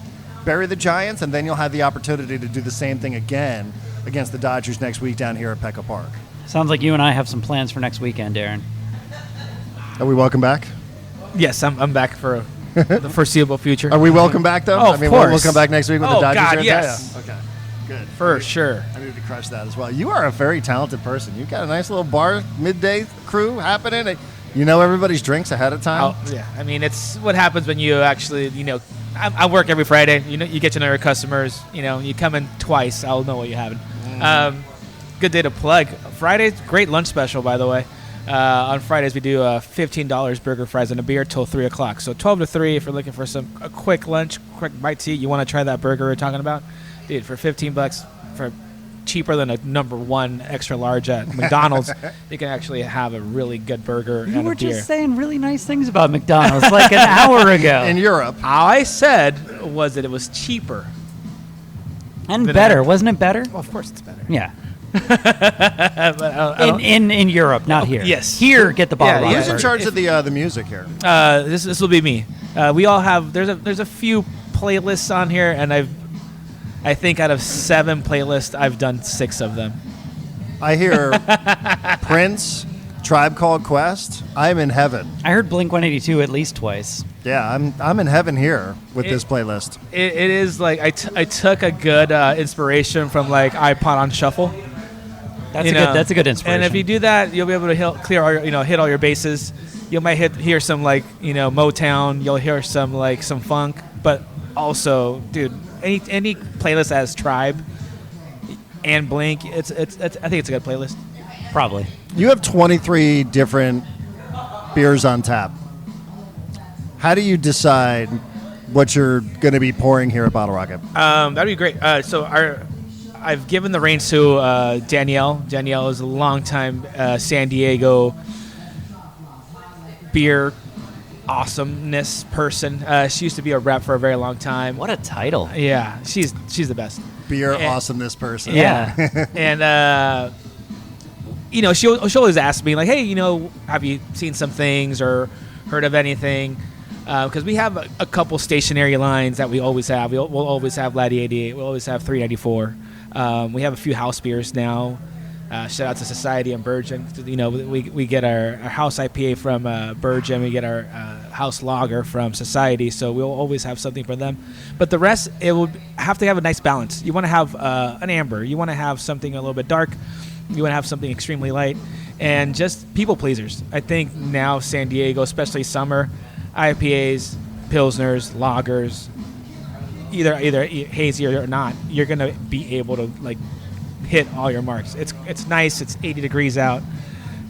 [SPEAKER 2] Bury the Giants, and then you'll have the opportunity to do the same thing again against the Dodgers next week down here at Petco Park.
[SPEAKER 1] Sounds like you and I have some plans for next weekend, Darren.
[SPEAKER 2] Are we welcome back?
[SPEAKER 3] Yes, I'm back for the foreseeable future.
[SPEAKER 2] Are we welcome back, though?
[SPEAKER 3] Oh,
[SPEAKER 2] I mean,
[SPEAKER 3] of course.
[SPEAKER 2] We'll come back next week with the Dodgers.
[SPEAKER 3] God,
[SPEAKER 2] right?
[SPEAKER 3] yes.
[SPEAKER 2] Yeah. Okay, good.
[SPEAKER 3] For sure.
[SPEAKER 2] I need to crush that as well. You are a very talented person. You've got a nice little bar midday crew happening. You know everybody's drinks ahead of time.
[SPEAKER 3] Oh, yeah. I mean, it's what happens when you actually, I work every Friday. You get to know your customers. You come in twice, I'll know what you're having. Good day to plug. Friday's great lunch special, by the way. On Fridays, we do $15 burger, fries, and a beer till 3 o'clock. So 12 to 3, if you're looking for a quick lunch, quick bite to eat, you want to try that burger we're talking about, dude, for $15, for cheaper than a number 1 extra large at McDonald's, you can actually have a really good burger and a beer.
[SPEAKER 1] You were just saying really nice things about McDonald's like an hour ago.
[SPEAKER 2] In Europe.
[SPEAKER 3] All I said was that it was cheaper.
[SPEAKER 1] And better. Wasn't it better?
[SPEAKER 3] Well, of course it's better.
[SPEAKER 1] Yeah.
[SPEAKER 3] But
[SPEAKER 1] In Europe, not here.
[SPEAKER 3] Yes.
[SPEAKER 1] Here, get the bottle.
[SPEAKER 3] Yeah,
[SPEAKER 2] Who's in charge of the music here?
[SPEAKER 3] This will be me. We all have. There's a few playlists on here, and I think out of 7 playlists, I've done 6 of them.
[SPEAKER 2] I hear Prince, Tribe Called Quest. I'm in heaven.
[SPEAKER 1] I heard Blink-182 at least twice.
[SPEAKER 2] Yeah, I'm in heaven here with this playlist.
[SPEAKER 3] It is like I took a good inspiration from like iPod on shuffle.
[SPEAKER 1] That's a good inspiration.
[SPEAKER 3] And if you do that, you'll be able to hit all your bases. You might hear some like Motown. You'll hear some funk, but also, dude, any playlist that has Tribe and Blink, I think it's a good playlist.
[SPEAKER 1] Probably.
[SPEAKER 2] You have 23 different beers on tap. How do you decide what you're going to be pouring here at Bottle Rocket?
[SPEAKER 3] That'd be great. I've given the reins to Danielle. Danielle is a longtime San Diego beer awesomeness person. She used to be a rep for a very long time.
[SPEAKER 1] What a title.
[SPEAKER 3] Yeah, she's the best.
[SPEAKER 2] Beer awesomeness person.
[SPEAKER 1] Yeah.
[SPEAKER 3] And she'll always ask me like, hey, have you seen some things or heard of anything? Because we have a couple stationary lines that we always have. We'll always have Laddie 88. We'll always have 394. We have a few house beers now. Shout out to Society and Virgin. We get our house IPA from Virgin. We get our house lager from Society. So we'll always have something for them. But the rest, it will have to have a nice balance. You want to have an amber. You want to have something a little bit dark. You want to have something extremely light. And just people pleasers. I think now San Diego, especially summer, IPAs, Pilsners, lagers, either hazy or not, you're going to be able to hit all your marks. It's nice. It's 80 degrees out.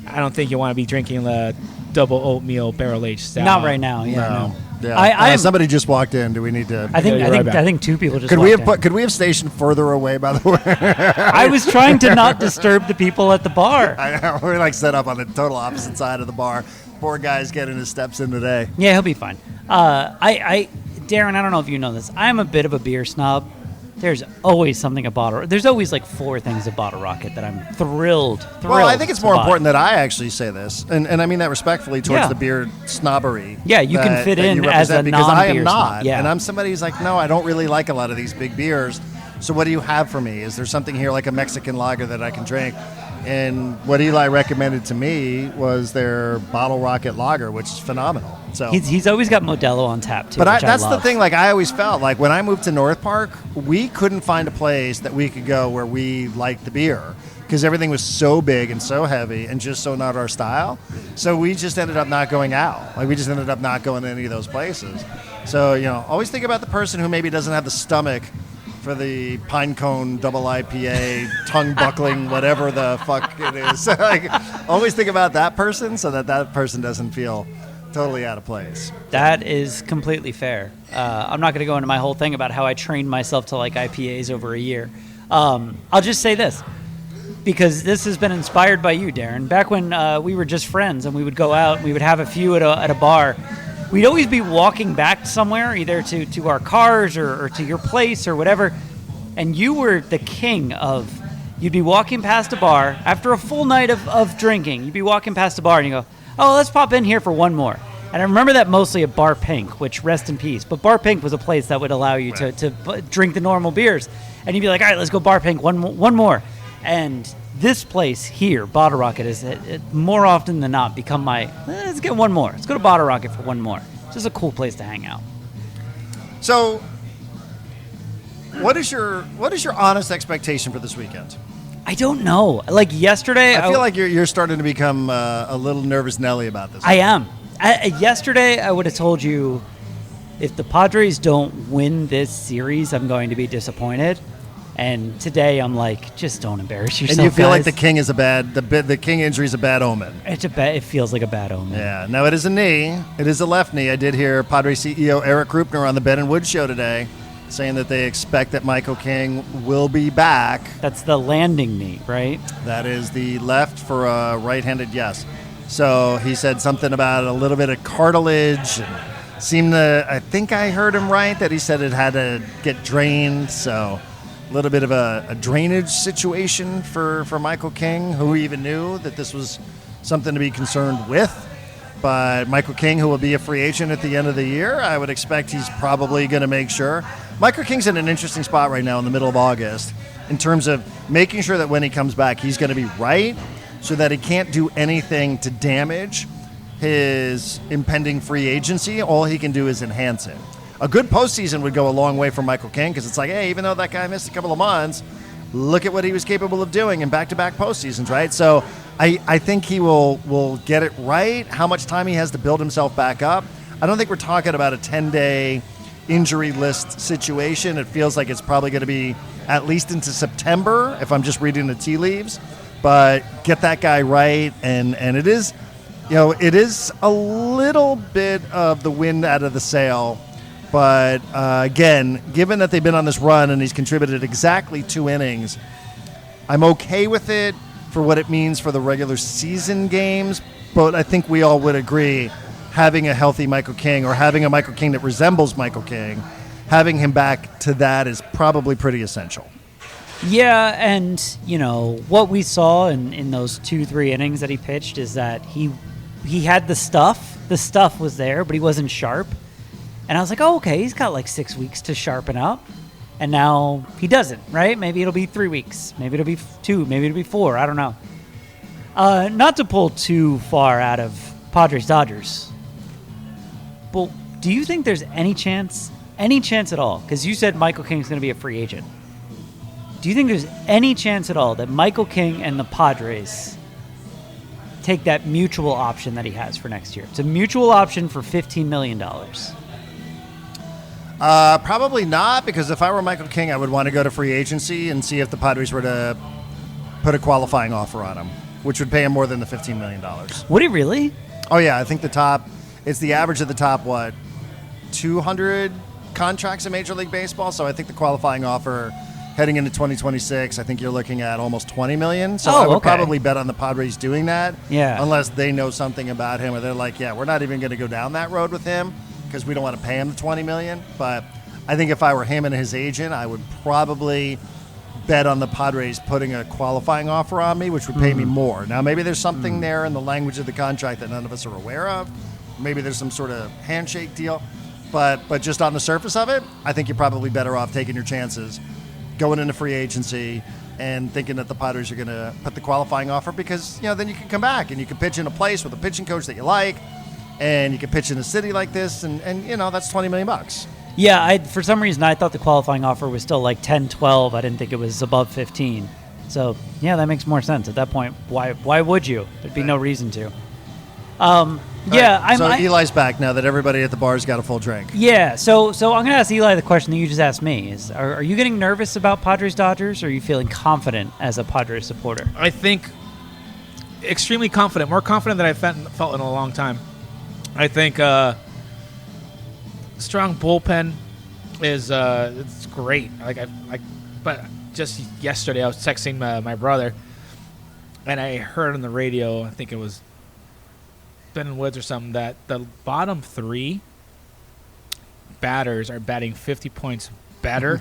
[SPEAKER 3] I don't think you want to be drinking the double oatmeal barrel aged stout.
[SPEAKER 1] Not right now. Yeah, no.
[SPEAKER 2] Yeah. Somebody just walked in. Do we need to?
[SPEAKER 1] I think two people just.
[SPEAKER 2] Could we have stationed further away? By the way,
[SPEAKER 1] I was trying to not disturb the people at the bar.
[SPEAKER 2] I know, we're set up on the total opposite side of the bar. Poor guy's getting his steps in today.
[SPEAKER 1] Yeah, he'll be fine. Darren, I don't know if you know this. I'm a bit of a beer snob. There's always something at Bottle. There's always 4 things at Bottle Rocket that I'm thrilled.
[SPEAKER 2] Well, I think it's more important that I actually say this, and I mean that respectfully towards the beer snobbery.
[SPEAKER 1] Yeah, you can fit in as a
[SPEAKER 2] because I am
[SPEAKER 1] non-beer
[SPEAKER 2] not,
[SPEAKER 1] snob. Yeah.
[SPEAKER 2] and I'm somebody who's no, I don't really like a lot of these big beers. So what do you have for me? Is there something here like a Mexican lager that I can drink? And what Eli recommended to me was their Bottle Rocket Lager, which is phenomenal. So
[SPEAKER 1] he's always got Modelo on tap too.
[SPEAKER 2] But that's
[SPEAKER 1] I
[SPEAKER 2] the
[SPEAKER 1] love.
[SPEAKER 2] thing. I always felt when I moved to North Park, we couldn't find a place that we could go where we liked the beer because everything was so big and so heavy and just so not our style. So we just ended up not going out. We just ended up not going to any of those places. So always think about the person who maybe doesn't have the stomach for the Pinecone double IPA, tongue buckling, whatever the fuck it is. Always think about that person so that person doesn't feel totally out of place.
[SPEAKER 1] That is completely fair. I'm not going to go into my whole thing about how I trained myself to like IPAs over a year. I'll just say this, because this has been inspired by you, Darren. Back when we were just friends and we would go out, we would have a few at a bar. We'd always be walking back somewhere, either to our cars or to your place or whatever, and you were the king of, you'd be walking past a bar after a full night of drinking. You'd be walking past a bar and you go, oh, let's pop in here for one more. And I remember that mostly at Bar Pink, which rest in peace. But Bar Pink was a place that would allow you to drink the normal beers. And you'd be like, all right, let's go Bar Pink, one more. And this place here, Bottle Rocket, is more often than not become let's get one more. Let's go to Bottle Rocket for one more. It's just a cool place to hang out.
[SPEAKER 2] So, what is your honest expectation for this weekend?
[SPEAKER 1] I don't know. Like yesterday,
[SPEAKER 2] I feel like you're starting to become a little nervous Nelly about this.
[SPEAKER 1] I am. Yesterday, I would have told you if the Padres don't win this series, I'm going to be disappointed. And today, I'm like, just don't embarrass yourself.
[SPEAKER 2] And you feel
[SPEAKER 1] guys.
[SPEAKER 2] like the King is the King injury is a bad omen.
[SPEAKER 1] It feels like a bad omen.
[SPEAKER 2] Yeah. Now it is a knee. It is a left knee. I did hear Padres CEO Eric Krupner on the Ben and Wood show today, saying that they expect that Michael King will be back.
[SPEAKER 1] That's the landing knee, right?
[SPEAKER 2] That is the left for a right-handed yes. So he said something about a little bit of cartilage. And I think I heard him right, that he said it had to get drained. So a little bit of a drainage situation for Michael King, who even knew that this was something to be concerned with. But Michael King, who will be a free agent at the end of the year, I would expect he's probably going to make sure. Michael King's in an interesting spot right now in the middle of August in terms of making sure that when he comes back, he's going to be right so that he can't do anything to damage his impending free agency. All he can do is enhance it. A good postseason would go a long way for Michael King because it's like, hey, even though that guy missed a couple of months, look at what he was capable of doing in back-to-back postseasons, right? So I think he will get it right. How much time he has to build himself back up. I don't think we're talking about a 10-day injury list situation. It feels like it's probably going to be at least into September if I'm just reading the tea leaves. But get that guy right, and it is, it is a little bit of the wind out of the sail. But again, given that they've been on this run and he's contributed exactly 2 innings, I'm okay with it for what it means for the regular season games. But I think we all would agree having a healthy Michael King or having a Michael King that resembles Michael King, having him back to that is probably pretty essential.
[SPEAKER 1] Yeah, and, what we saw in those 2-3 innings that he pitched is that he had the stuff. The stuff was there, but he wasn't sharp. And I was like, oh, okay, he's got like 6 weeks to sharpen up. And now he doesn't, right? Maybe it'll be 3 weeks. Maybe it'll be 2. Maybe it'll be 4. I don't know. Not to pull too far out of Padres-Dodgers, but do you think there's any chance at all? Because you said Michael King's going to be a free agent. Do you think there's any chance at all that Michael King and the Padres take that mutual option that he has for next year? It's a mutual option for $15 million.
[SPEAKER 2] Probably not, because if I were Michael King, I would want to go to free agency and see if the Padres were to put a qualifying offer on him, which would pay him more than the $15 million.
[SPEAKER 1] Would he really?
[SPEAKER 2] Oh, yeah. I think it's the average of the top, 200 contracts in Major League Baseball. So I think the qualifying offer heading into 2026, I think you're looking at almost $20 million. So I would probably bet on the Padres doing that.
[SPEAKER 1] Yeah.
[SPEAKER 2] Unless they know something about him or they're like, yeah, we're not even going to go down that road with him because we don't want to pay him the $20 million. But I think if I were him and his agent, I would probably bet on the Padres putting a qualifying offer on me, which would pay me more. Now, maybe there's something there in the language of the contract that none of us are aware of. Maybe there's some sort of handshake deal. But just on the surface of it, I think you're probably better off taking your chances, going into free agency and thinking that the Padres are going to put the qualifying offer because, then you can come back and you can pitch in a place with a pitching coach that you like and you can pitch in a city like this and that's $20 million.
[SPEAKER 1] Yeah, for some reason I thought the qualifying offer was still like 10, 12. I didn't think it was above 15. So, yeah, that makes more sense. At that point, why would you? There'd be no reason to.
[SPEAKER 2] So Eli's back now that everybody at the bar's got a full drink.
[SPEAKER 1] Yeah, so I'm going to ask Eli the question that you just asked me. Are you getting nervous about Padres-Dodgers, or are you feeling confident as a Padres supporter?
[SPEAKER 3] I think extremely confident, more confident than I've felt in a long time. I think strong bullpen is it's great. But just yesterday I was texting my brother, and I heard on the radio, I think it was Ben and Woods or something, that the bottom 3 batters are batting 50 points better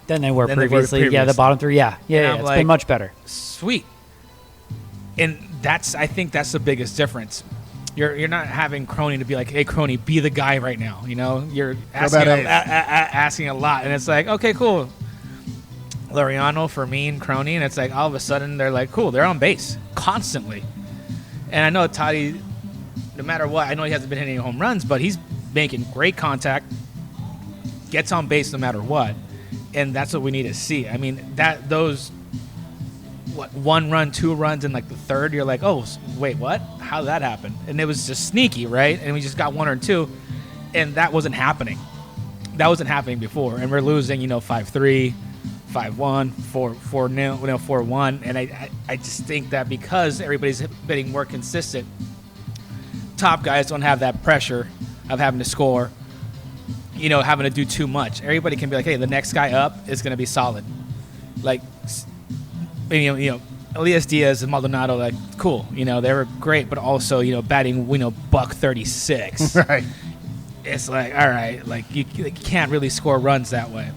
[SPEAKER 1] than they were previously. Yeah, the bottom 3. Yeah, it's been much better.
[SPEAKER 3] Sweet. And I think that's the biggest difference. You're not having Crony to be like, hey, Crony, be the guy right now. You're asking a lot, and it's like, okay, cool. Laureano, Fermin, Crony, and it's like all of a sudden they're like, cool, they're on base constantly. And I know Toddy, no matter what, I know he hasn't been hitting any home runs, but he's making great contact, gets on base no matter what, and that's what we need to see. I mean, those 1 run, 2 runs in like the third, you're like, oh, wait, what? How did that happen? And it was just sneaky, right? And we just got 1 or 2, and that wasn't happening. That wasn't happening before, and we're losing, 5-3. 5-1, 4-0, 4-1, and I just think that because everybody's hitting more consistent, top guys don't have that pressure of having to score, having to do too much. Everybody can be like, hey, the next guy up is going to be solid. Like, Elias Diaz and Maldonado, like, cool, they were great, but also, batting, buck 36.
[SPEAKER 2] Right.
[SPEAKER 3] It's like, all right, like you can't really score runs that way.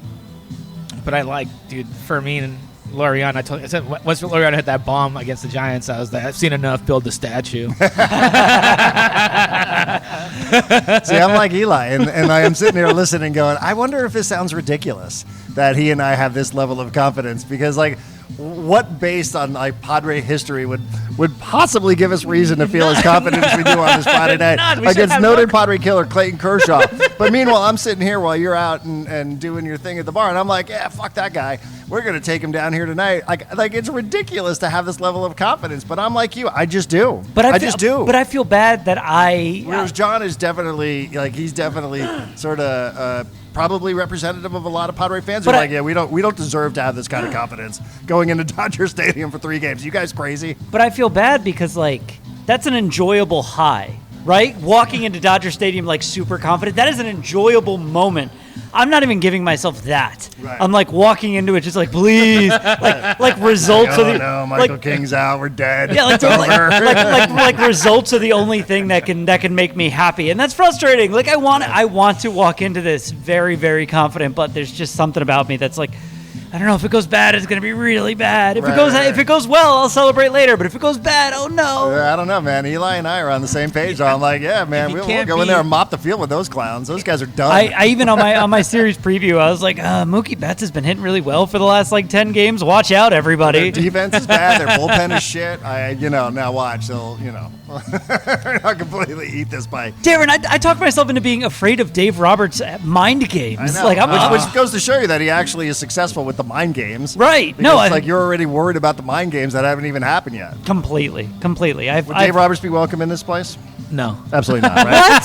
[SPEAKER 3] But I like, dude, Fermin and Laureano. I said once Laureano hit that bomb against the Giants, I was like, I've seen enough build the statue.
[SPEAKER 2] See, I'm like Eli, and I am sitting here listening going, I wonder if this sounds ridiculous that he and I have this level of confidence because, like, what based on like Padre history would possibly give us reason to feel as confident as we do on this Friday night against noted Padre killer Clayton Kershaw? But meanwhile, I'm sitting here while you're out and doing your thing at the bar, and I'm like, yeah, fuck that guy. We're going to take him down here tonight. Like it's ridiculous to have this level of confidence, but I'm like you. I just do. I just do.
[SPEAKER 1] But I feel bad that
[SPEAKER 2] Whereas John is definitely, he's definitely sort of probably representative of a lot of Padre fans who are like, yeah, we don't deserve to have this kind of confidence going into Dodger Stadium for 3 games. You guys crazy?
[SPEAKER 1] But I feel bad because, like, that's an enjoyable high. right? Walking into Dodger Stadium like super confident. That is an enjoyable moment. I'm not even giving myself that.
[SPEAKER 2] Right.
[SPEAKER 1] I'm like walking into it just like, please, like results
[SPEAKER 2] Oh
[SPEAKER 1] of the
[SPEAKER 2] no, Michael
[SPEAKER 1] like,
[SPEAKER 2] King's out. We're dead.
[SPEAKER 1] yeah, like results are the only thing that can make me happy, and that's frustrating. Like I want to walk into this very, very confident, but there's just something about me that's like, I don't know, if it goes bad, it's gonna be really bad. If it goes well, I'll celebrate later. But if it goes bad, oh no.
[SPEAKER 2] I don't know, man. Eli and I are on the same page. So I'm like, yeah, man, we'll go in there and mop the field with those clowns. Those guys are done.
[SPEAKER 1] I even on my series preview, I was like, Mookie Betts has been hitting really well for the last like 10 games. Watch out, everybody.
[SPEAKER 2] Their defense is bad. Their bullpen is shit. Now watch. They'll, not completely eat this by.
[SPEAKER 1] Darren, I talked myself into being afraid of Dave Roberts' mind games.
[SPEAKER 2] I know. Which goes to show you that he actually is successful with the mind games.
[SPEAKER 1] Right.
[SPEAKER 2] Because, like, you're already worried about the mind games that haven't even happened yet.
[SPEAKER 1] Completely.
[SPEAKER 2] Would Dave Roberts be welcome in this place?
[SPEAKER 3] No.
[SPEAKER 2] Absolutely not, right?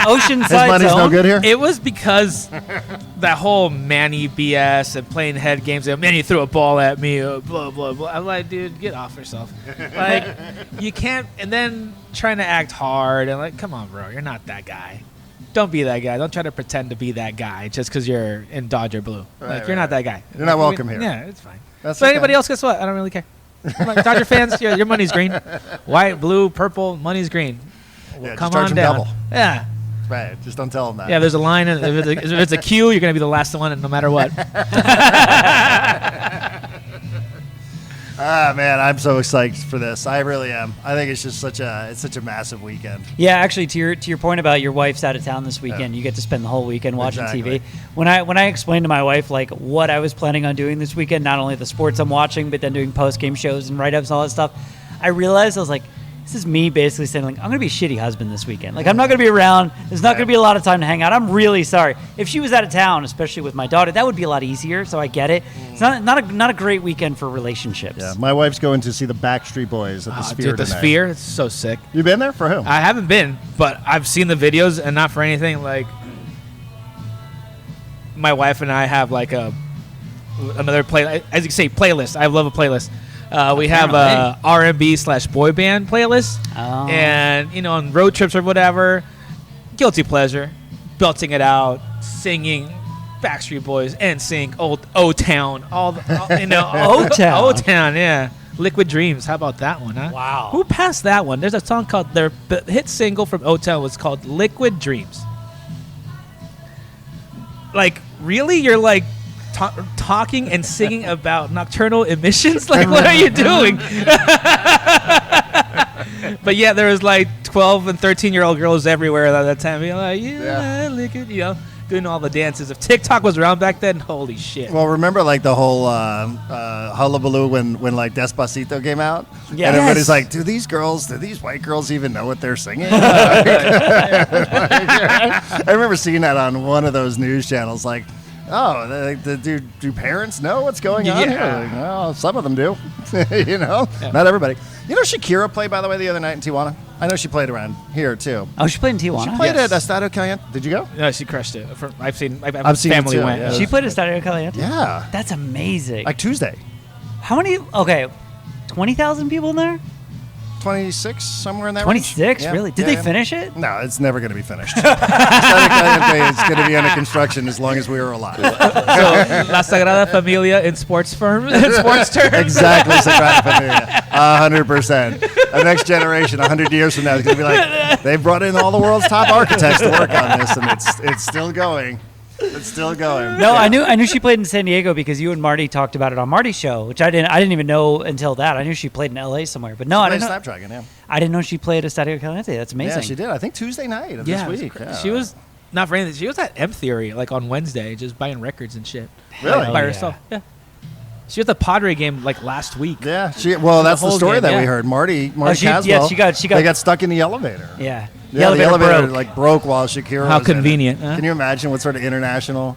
[SPEAKER 1] Oceanside
[SPEAKER 2] His money's
[SPEAKER 1] zone?
[SPEAKER 2] no good here?
[SPEAKER 3] It was because that whole Manny BS and playing head games. And Manny threw a ball at me, blah, blah, blah. I'm like, dude, get off yourself. Like, you can't, and then trying to act hard and like, come on, bro, you're not that guy. Don't be that guy. Don't try to pretend to be that guy just because you're in Dodger blue. You're not that guy.
[SPEAKER 2] You're not welcome here.
[SPEAKER 3] Yeah, it's fine.
[SPEAKER 2] That's
[SPEAKER 3] So
[SPEAKER 2] okay.
[SPEAKER 3] anybody else, guess what? I don't really care. Like, Dodger fans, your money's green. White, blue, purple, money's green. Well,
[SPEAKER 2] Yeah,
[SPEAKER 3] come
[SPEAKER 2] just charge
[SPEAKER 3] on
[SPEAKER 2] them
[SPEAKER 3] down.
[SPEAKER 2] double.
[SPEAKER 3] Yeah.
[SPEAKER 2] Right. Just don't tell them that.
[SPEAKER 3] Yeah, there's a line. And if it's a queue, you're going to be the last one, no matter what.
[SPEAKER 2] Man, I'm so excited for this. I really am. I think it's just such a massive weekend.
[SPEAKER 1] Yeah, actually, to your point about your wife's out of town this weekend, you get to spend the whole weekend watching
[SPEAKER 2] Exactly.
[SPEAKER 1] TV. When I explained to my wife like what I was planning on doing this weekend, not only the sports I'm watching, but then doing post game shows and write ups and all that stuff, I realized I was like, this is me basically saying like I'm gonna be a shitty husband this weekend. Like I'm not gonna be around. There's not gonna be a lot of time to hang out. I'm really sorry. If she was out of town, especially with my daughter, that would be a lot easier. So I get it. It's not a great weekend for relationships.
[SPEAKER 2] Yeah, my wife's going to see the Backstreet Boys at the Sphere
[SPEAKER 3] Dude, the
[SPEAKER 2] tonight.
[SPEAKER 3] Sphere, it's so sick.
[SPEAKER 2] You been there? For whom?
[SPEAKER 3] I haven't been, but I've seen the videos, and not for anything. Like, my wife and I have like another play, as you can say, playlist. I love a playlist. We have a R&B/boy band playlist,
[SPEAKER 1] Oh.
[SPEAKER 3] and on road trips or whatever, guilty pleasure, belting it out, singing Backstreet Boys, NSYNC, O-Town,
[SPEAKER 1] O-Town.
[SPEAKER 3] O-Town, yeah. Liquid Dreams. How about that one, huh?
[SPEAKER 1] Wow.
[SPEAKER 3] Who passed that one? There's a song called, their hit single from O-Town was called Liquid Dreams. Like, really? You're like talking and singing about nocturnal emissions? Like, what are you doing? But yeah, there was like 12 and 13-year-old girls everywhere at that time being like, yeah, liquid, doing all the dances. If TikTok was around back then, holy shit.
[SPEAKER 2] Well, remember like the whole hullabaloo when like Despacito came out?
[SPEAKER 1] Yeah.
[SPEAKER 2] And everybody's
[SPEAKER 1] Yes.
[SPEAKER 2] like, do these white girls even know what they're singing? I remember seeing that on one of those news channels, like, oh, do parents know what's going on here?
[SPEAKER 3] Yeah.
[SPEAKER 2] Like, well, some of them do. Not everybody. Shakira played, by the way, the other night in Tijuana? I know she played around here, too.
[SPEAKER 1] Oh, she played in Tijuana.
[SPEAKER 2] She played
[SPEAKER 3] Yes.
[SPEAKER 2] at Estadio Caliente. Did you go?
[SPEAKER 3] No, she crushed it. I've seen
[SPEAKER 2] it
[SPEAKER 3] family
[SPEAKER 2] too,
[SPEAKER 3] went.
[SPEAKER 2] yeah.
[SPEAKER 1] She played at Estadio Caliente.
[SPEAKER 2] Yeah.
[SPEAKER 1] That's amazing.
[SPEAKER 2] Like Tuesday.
[SPEAKER 1] How many? Okay, 20,000 people in there.
[SPEAKER 2] 26, somewhere in that
[SPEAKER 1] 26,
[SPEAKER 2] range?
[SPEAKER 1] really? Did they finish it?
[SPEAKER 2] No, it's never going to be finished. Estadio Caliente is going to be under construction as long as we are alive.
[SPEAKER 3] So, La Sagrada Familia in sports terms.
[SPEAKER 2] Exactly, Sagrada Familia. 100%. The next generation, 100 years from now, is going to be like, they brought in all the world's top architects to work on this, and it's still going. It's still going.
[SPEAKER 1] No, I knew she played in San Diego because you and Marty talked about it on Marty's show, which I didn't even know until that. I knew she played in LA somewhere, but no, I didn't know.
[SPEAKER 2] Snapdragon, yeah.
[SPEAKER 1] I didn't know she played at Estadio Caliente. That's amazing.
[SPEAKER 2] Yeah, she did. I think Tuesday night of
[SPEAKER 3] Yeah,
[SPEAKER 2] this week. Yeah.
[SPEAKER 3] she was not for anything. She was at M Theory like on Wednesday, just buying records and shit.
[SPEAKER 2] Really?
[SPEAKER 3] Like, by
[SPEAKER 1] Yeah.
[SPEAKER 3] herself. Yeah. She was at the Padre game like last week.
[SPEAKER 2] Yeah, that's the
[SPEAKER 3] whole
[SPEAKER 2] story
[SPEAKER 3] game,
[SPEAKER 2] that we
[SPEAKER 3] yeah.
[SPEAKER 2] heard. Marty
[SPEAKER 1] she
[SPEAKER 2] Caswell.
[SPEAKER 1] got-
[SPEAKER 2] They got stuck in the elevator.
[SPEAKER 1] Yeah.
[SPEAKER 2] Yeah, the elevator
[SPEAKER 1] broke.
[SPEAKER 2] broke while Shakira
[SPEAKER 3] How
[SPEAKER 2] was in it.
[SPEAKER 3] convenient, huh?
[SPEAKER 2] Can you imagine what sort of international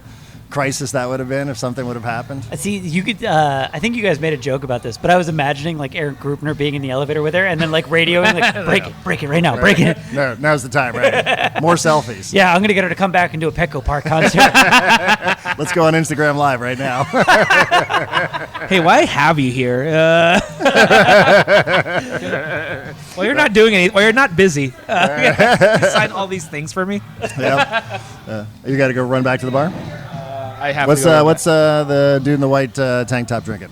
[SPEAKER 2] crisis that would have been if something would have happened?
[SPEAKER 1] See, you could. I think you guys made a joke about this, but I was imagining like Eric Grupner being in the elevator with her, and then like radioing, like break it right now, break it.
[SPEAKER 2] No, now's the time, right? More selfies.
[SPEAKER 1] Yeah, I'm gonna get her to come back and do a Petco Park concert.
[SPEAKER 2] Let's go on Instagram Live right now.
[SPEAKER 3] Hey, why have you here? Well, you're not doing anything. Well, you're not busy. Sign all these things for me.
[SPEAKER 2] Yep. You got to go run back to the bar.
[SPEAKER 3] I have
[SPEAKER 2] What's
[SPEAKER 3] to go
[SPEAKER 2] what's the dude in the white tank top drinking?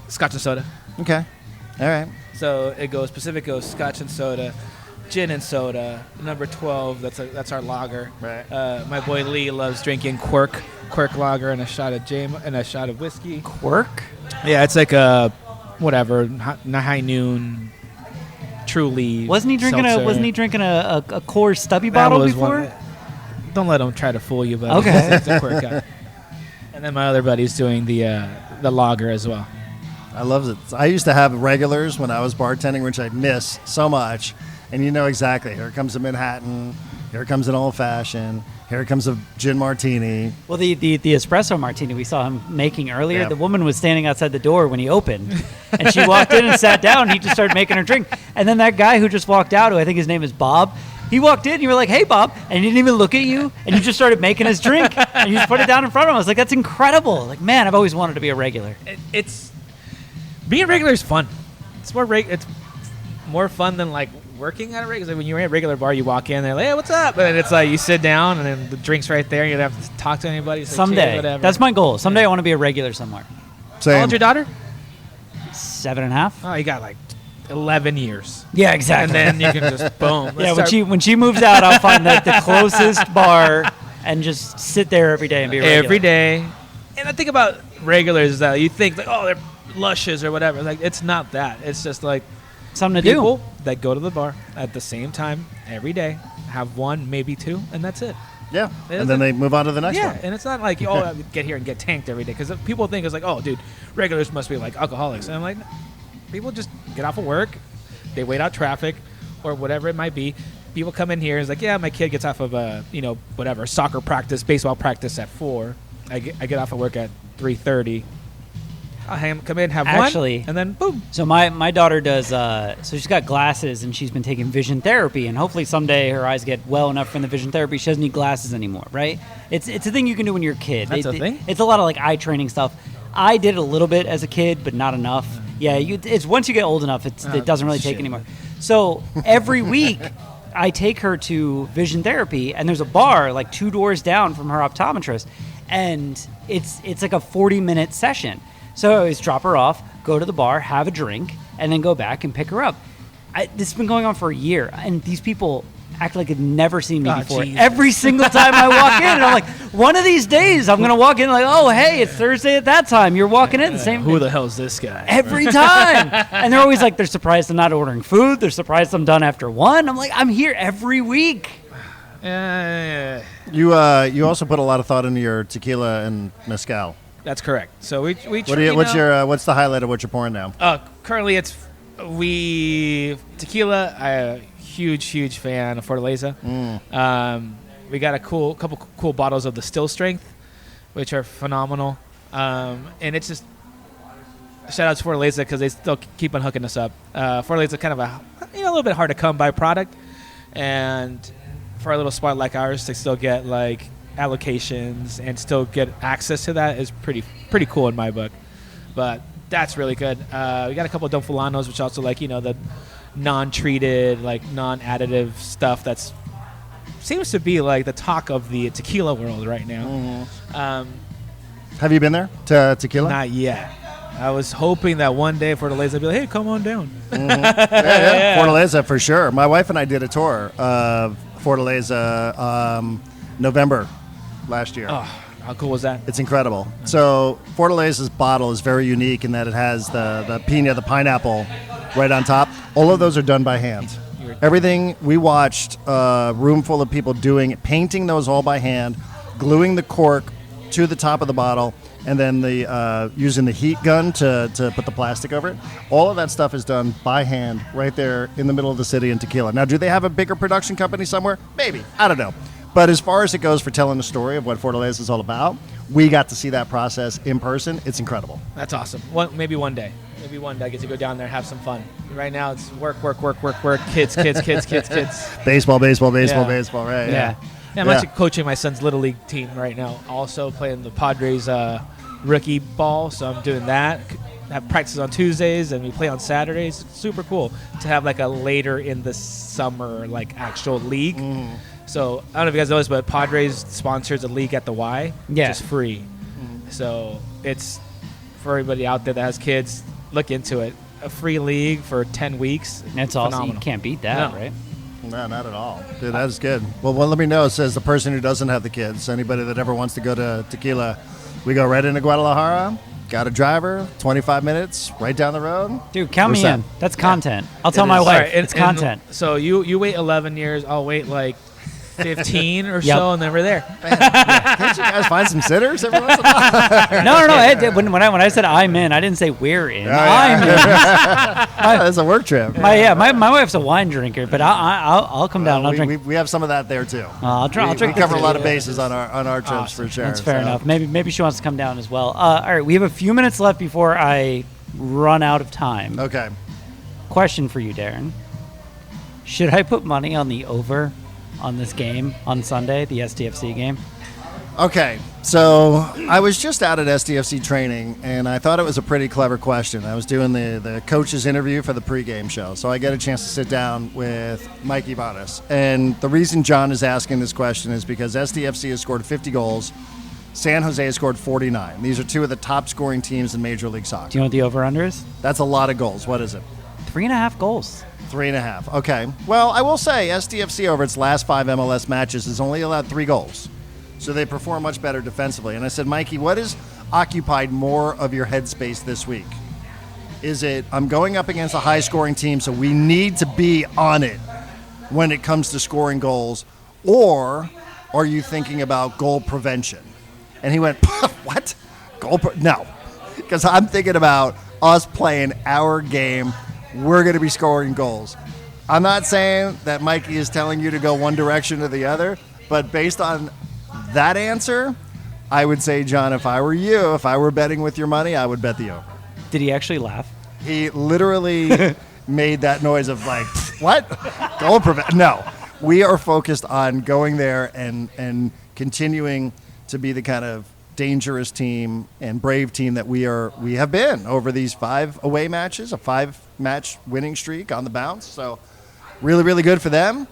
[SPEAKER 3] Scotch and soda.
[SPEAKER 2] Okay. All right.
[SPEAKER 3] So it goes Pacific goes Scotch and soda, gin and soda. Number 12. That's our lager.
[SPEAKER 2] Right.
[SPEAKER 3] My boy Lee loves drinking Quirk lager and a shot of whiskey.
[SPEAKER 1] Quirk?
[SPEAKER 3] Yeah, it's like a whatever high noon. Truly.
[SPEAKER 1] Wasn't he drinking a Coors Stubby
[SPEAKER 3] That
[SPEAKER 1] bottle
[SPEAKER 3] was
[SPEAKER 1] before?
[SPEAKER 3] one. Don't let him try to fool you, but
[SPEAKER 1] Okay.
[SPEAKER 3] it's a Quirk guy. And then my other buddy's doing the lager as well.
[SPEAKER 2] I love it. I used to have regulars when I was bartending, which I miss so much. And you know exactly. Here comes a Manhattan. Here comes an old fashioned. Here comes a gin martini.
[SPEAKER 1] Well, the espresso martini we saw him making earlier,
[SPEAKER 2] Yeah.
[SPEAKER 1] the woman was standing outside the door when he opened. And she walked in and sat down. And he just started making her drink. And then that guy who just walked out, who I think his name is Bob, he walked in and you were like, "Hey, Bob." And he didn't even look at you. And you just started making his drink. And you just put it down in front of him. I was like, that's incredible. Like, man, I've always wanted to be a regular.
[SPEAKER 3] It's being regular is fun. It's more fun than like working at a regular. Like when you're at a regular bar, you walk in, they're like, "Hey, what's up?" And it's like you sit down, and then the drink's right there. You don't have to talk to anybody. It's like,
[SPEAKER 1] Someday.
[SPEAKER 3] "Cheers," whatever.
[SPEAKER 1] That's my goal. Someday I want to be a regular somewhere.
[SPEAKER 3] How
[SPEAKER 2] Same.
[SPEAKER 3] old's your daughter?
[SPEAKER 1] 7.5.
[SPEAKER 3] Oh, you got like 11 years.
[SPEAKER 1] Yeah, exactly.
[SPEAKER 3] And then you can just boom.
[SPEAKER 1] Yeah, when she moves out, I'll find the closest bar and just sit there every day and be a regular.
[SPEAKER 3] every day. And the thing about regulars is that you think like, oh, they're lushes or whatever. Like it's not that. It's just like
[SPEAKER 1] Something to
[SPEAKER 3] people
[SPEAKER 1] do.
[SPEAKER 3] that go to the bar at the same time every day, have one, maybe two, and that's it.
[SPEAKER 2] Yeah.
[SPEAKER 3] It
[SPEAKER 2] And then
[SPEAKER 3] isn't-
[SPEAKER 2] they move on to the next
[SPEAKER 3] Yeah,
[SPEAKER 2] one.
[SPEAKER 3] and it's not like I get here and get tanked every day because people think it's like, oh, dude, regulars must be like alcoholics, and I'm like, no. People just get off of work, they wait out traffic, or whatever it might be. People come in here, it's like, yeah, my kid gets off of whatever soccer practice, baseball practice at 4. I get off of work at 3:30. I'll come in, have
[SPEAKER 1] Actually-
[SPEAKER 3] one, and then boom.
[SPEAKER 1] So my daughter does. So she's got glasses and she's been taking vision therapy, and hopefully someday her eyes get well enough from the vision therapy she doesn't need glasses anymore. Right? It's a thing you can do when you're a kid.
[SPEAKER 3] That's a thing?
[SPEAKER 1] It's a lot of like eye training stuff. I did it a little bit as a kid, but not enough. Yeah, it's once you get old enough, it doesn't really take
[SPEAKER 3] shit.
[SPEAKER 1] anymore. So every week, I take her to vision therapy, and there's a bar like 2 doors down from her optometrist, and it's like a 40-minute session. So I always drop her off, go to the bar, have a drink, and then go back and pick her up. This has been going on for a year, and these people act like they've never seen me
[SPEAKER 3] Oh,
[SPEAKER 1] before.
[SPEAKER 3] Jesus.
[SPEAKER 1] Every single time I walk in, and I'm like, one of these days I'm going to walk in like, oh, hey, it's Thursday at that time. You're walking in the same
[SPEAKER 3] Who the hell's this guy?
[SPEAKER 1] every time. And they're always like, they're surprised I'm not ordering food. They're surprised I'm done after 1. I'm like, I'm here every week.
[SPEAKER 3] Yeah.
[SPEAKER 2] You also put a lot of thought into your tequila and mezcal.
[SPEAKER 3] That's correct. So we
[SPEAKER 2] What's the highlight of what you're pouring now?
[SPEAKER 3] currently it's tequila. I'm a huge fan of Fortaleza. We got a couple cool bottles of the Still Strength, which are phenomenal. And it's just shout out to Fortaleza because they still keep on hooking us up. Fortaleza kind of a little bit hard to come by product, and for a little spot like ours to still get like allocations and still get access to that is pretty cool in my book. But that's really good. We got a couple of Don Fulanos, which also like the non-treated, like non-additive stuff that's seems to be like the talk of the tequila world right now.
[SPEAKER 2] Have you been there to tequila?
[SPEAKER 3] Not yet. I was hoping that one day Fortaleza would be like, hey, come on down.
[SPEAKER 2] Yeah. Fortaleza for sure. My wife and I did a tour of Fortaleza November last year.
[SPEAKER 3] Oh, how cool was that?
[SPEAKER 2] It's incredible. So Fortaleza's bottle is very unique in that it has the pina, the pineapple, right on top. All of those are done by hand. Everything we watched, a room full of people painting those all by hand, gluing the cork to the top of the bottle, and then using the heat gun to put the plastic over it. All of that stuff is done by hand right there in the middle of the city in Tequila. Now, do they have a bigger production company somewhere? Maybe. I don't know. But as far as it goes for telling the story of what Fortaleza is all about, we got to see that process in person. It's incredible.
[SPEAKER 3] That's awesome. Maybe one day. Maybe one day I get to go down there and have some fun. Right now it's work, kids.
[SPEAKER 2] Baseball,
[SPEAKER 3] Yeah.
[SPEAKER 2] right?
[SPEAKER 3] Yeah. I'm actually coaching my son's Little League team right now. Also playing the Padres rookie ball, so I'm doing that. have practices on Tuesdays and we play on Saturdays. It's super cool to have like a later in the summer like actual league. So I don't know if you guys know this, but Padres sponsors a league at the Y, which is free. So it's for everybody out there that has kids. Look into it. A free league for 10 weeks.
[SPEAKER 1] That's awesome. You can't beat that, right?
[SPEAKER 2] No, not at all. Dude, that is good. Well, let me know, says the person who doesn't have the kids. Anybody that ever wants to go to Tequila, we go right into Guadalajara. Got a driver, 25 minutes, right down the road.
[SPEAKER 1] Dude, count me in. That's content. I'll tell my wife. It's content.
[SPEAKER 3] So you wait 11 years. I'll wait like 15 or so, and then we're there.
[SPEAKER 2] Can't you guys find some sitters every once in a while?
[SPEAKER 1] No. When I said I'm in, I didn't say we're in. I'm in.
[SPEAKER 2] That's a work trip.
[SPEAKER 1] My wife's a wine drinker, but I'll come down. I'll drink.
[SPEAKER 2] We have some of that there too.
[SPEAKER 1] I'll drink.
[SPEAKER 2] We cover a lot of bases on our trips for sure.
[SPEAKER 1] That's fair enough. Maybe she wants to come down as well. All right, we have a few minutes left before I run out of time.
[SPEAKER 2] Okay.
[SPEAKER 1] Question for you, Darren. Should I put money on the over on this game on Sunday, the SDFC game?
[SPEAKER 2] Okay, so I was just out at SDFC training, and I thought it was a pretty clever question. I was doing the coach's interview for the pregame show, so I get a chance to sit down with Mike Ibanez. And the reason John is asking this question is because SDFC has scored 50 goals. San Jose has scored 49. These are two of the top scoring teams in Major League Soccer.
[SPEAKER 1] Do you know what the over-under is?
[SPEAKER 2] That's a lot of goals. What is it?
[SPEAKER 1] 3.5 goals.
[SPEAKER 2] 3.5. Okay. Well, I will say SDFC over its last 5 MLS matches has only allowed 3 goals. So they perform much better defensively. And I said, Mikey, what has occupied more of your headspace this week? Is it, I'm going up against a high-scoring team, so we need to be on it when it comes to scoring goals, or are you thinking about goal prevention? And he went, what? No. Because I'm thinking about us playing our game. We're going to be scoring goals. I'm not saying that Mikey is telling you to go one direction or the other, but based on that answer, I would say, John, if I were you, if I were betting with your money, I would bet the over.
[SPEAKER 1] Did he actually laugh?
[SPEAKER 2] He literally made that noise of like, what? Goal prevent? No. We are focused on going there and continuing to be the kind of dangerous team and brave team that we have been over these 5 away matches, a 5-match winning streak on the bounce. So really, really good for them.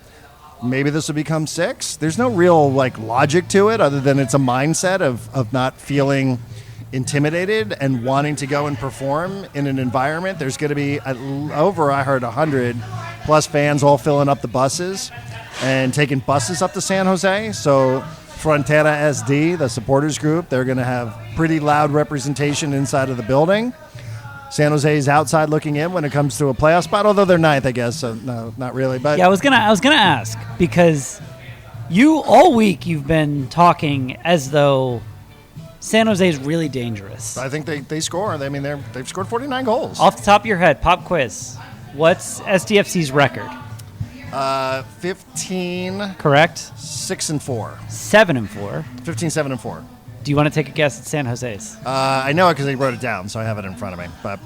[SPEAKER 2] Maybe this will become 6. There's no real logic to it other than it's a mindset of not feeling intimidated and wanting to go and perform in an environment. There's going to be I heard 100 plus fans all filling up the buses and taking buses up to San Jose. So Frontera SD, the supporters group, they're going to have pretty loud representation inside of the building. San Jose is outside looking in when it comes to a playoff spot, although they're 9th, I guess. So no, not really. But
[SPEAKER 1] yeah, I was gonna ask because all week you've been talking as though San Jose is really dangerous.
[SPEAKER 2] I think they score. I mean, they've scored 49 goals.
[SPEAKER 1] Off the top of your head, pop quiz. What's SDFC's record?
[SPEAKER 2] 15.
[SPEAKER 1] Correct.
[SPEAKER 2] 6-4.
[SPEAKER 1] 7-4.
[SPEAKER 2] 15, 7-4.
[SPEAKER 1] Do you want to take a guess at San Jose's?
[SPEAKER 2] I know it because they wrote it down, so I have it in front of me. But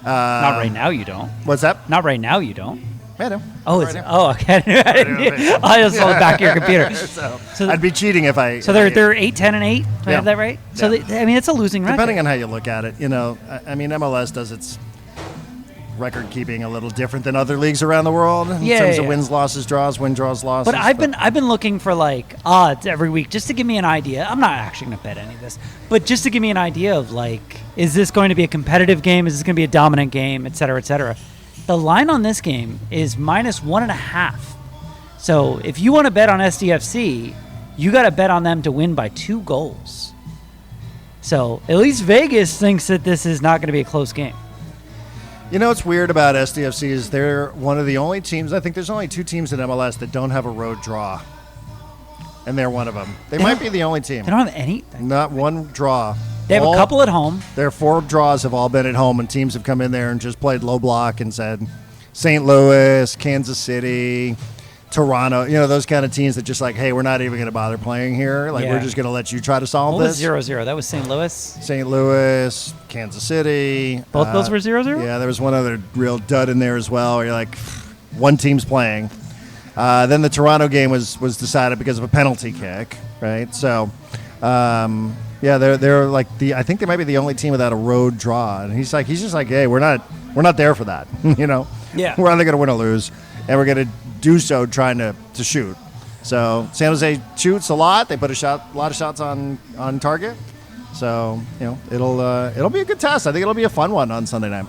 [SPEAKER 1] not right now. You don't.
[SPEAKER 2] What's that?
[SPEAKER 1] Not right now. You don't.
[SPEAKER 2] I do.
[SPEAKER 1] Oh, okay. I just saw the back of your computer.
[SPEAKER 2] So I'd be cheating if I.
[SPEAKER 1] So they're 8, 10, and 8. Do I have that right? So it's a losing record.
[SPEAKER 2] Depending on how you look at it, I mean, MLS does its record keeping a little different than other leagues around the world in terms of wins, losses, draws, win, draws, losses.
[SPEAKER 1] But I've been looking for odds every week just to give me an idea. I'm not actually going to bet any of this, but just to give me an idea of is this going to be a competitive game? Is this going to be a dominant game, et cetera, et cetera? The line on this game is -1.5. So if you want to bet on SDFC, you got to bet on them to win by 2 goals. So at least Vegas thinks that this is not going to be a close game.
[SPEAKER 2] You know what's weird about SDFC is they're one of the only teams, I think there's only 2 teams in MLS that don't have a road draw. And they're one of them. They might be the only team.
[SPEAKER 1] They don't have any?
[SPEAKER 2] Not one draw.
[SPEAKER 1] They have a couple at home.
[SPEAKER 2] Their 4 draws have all been at home, and teams have come in there and just played low block and said St. Louis, Kansas City, Toronto, those kind of teams that just hey, we're not even going to bother playing here. We're just going to let you try to solve this.
[SPEAKER 1] What was 0-0? That was St. Louis?
[SPEAKER 2] St. Louis, Kansas City.
[SPEAKER 1] Both those were 0-0?
[SPEAKER 2] Yeah, there was one other real dud in there as well where you're one team's playing. Then the Toronto game was decided because of a penalty kick, right? So Yeah, they're like I think they might be the only team without a road draw, and he's just like, hey, we're not there for that, you know.
[SPEAKER 1] Yeah.
[SPEAKER 2] We're either going to win or lose, and we're going to do so trying to shoot. So San Jose shoots a lot. They put a lot of shots on target. So it'll be a good test. I think it'll be a fun one on Sunday night.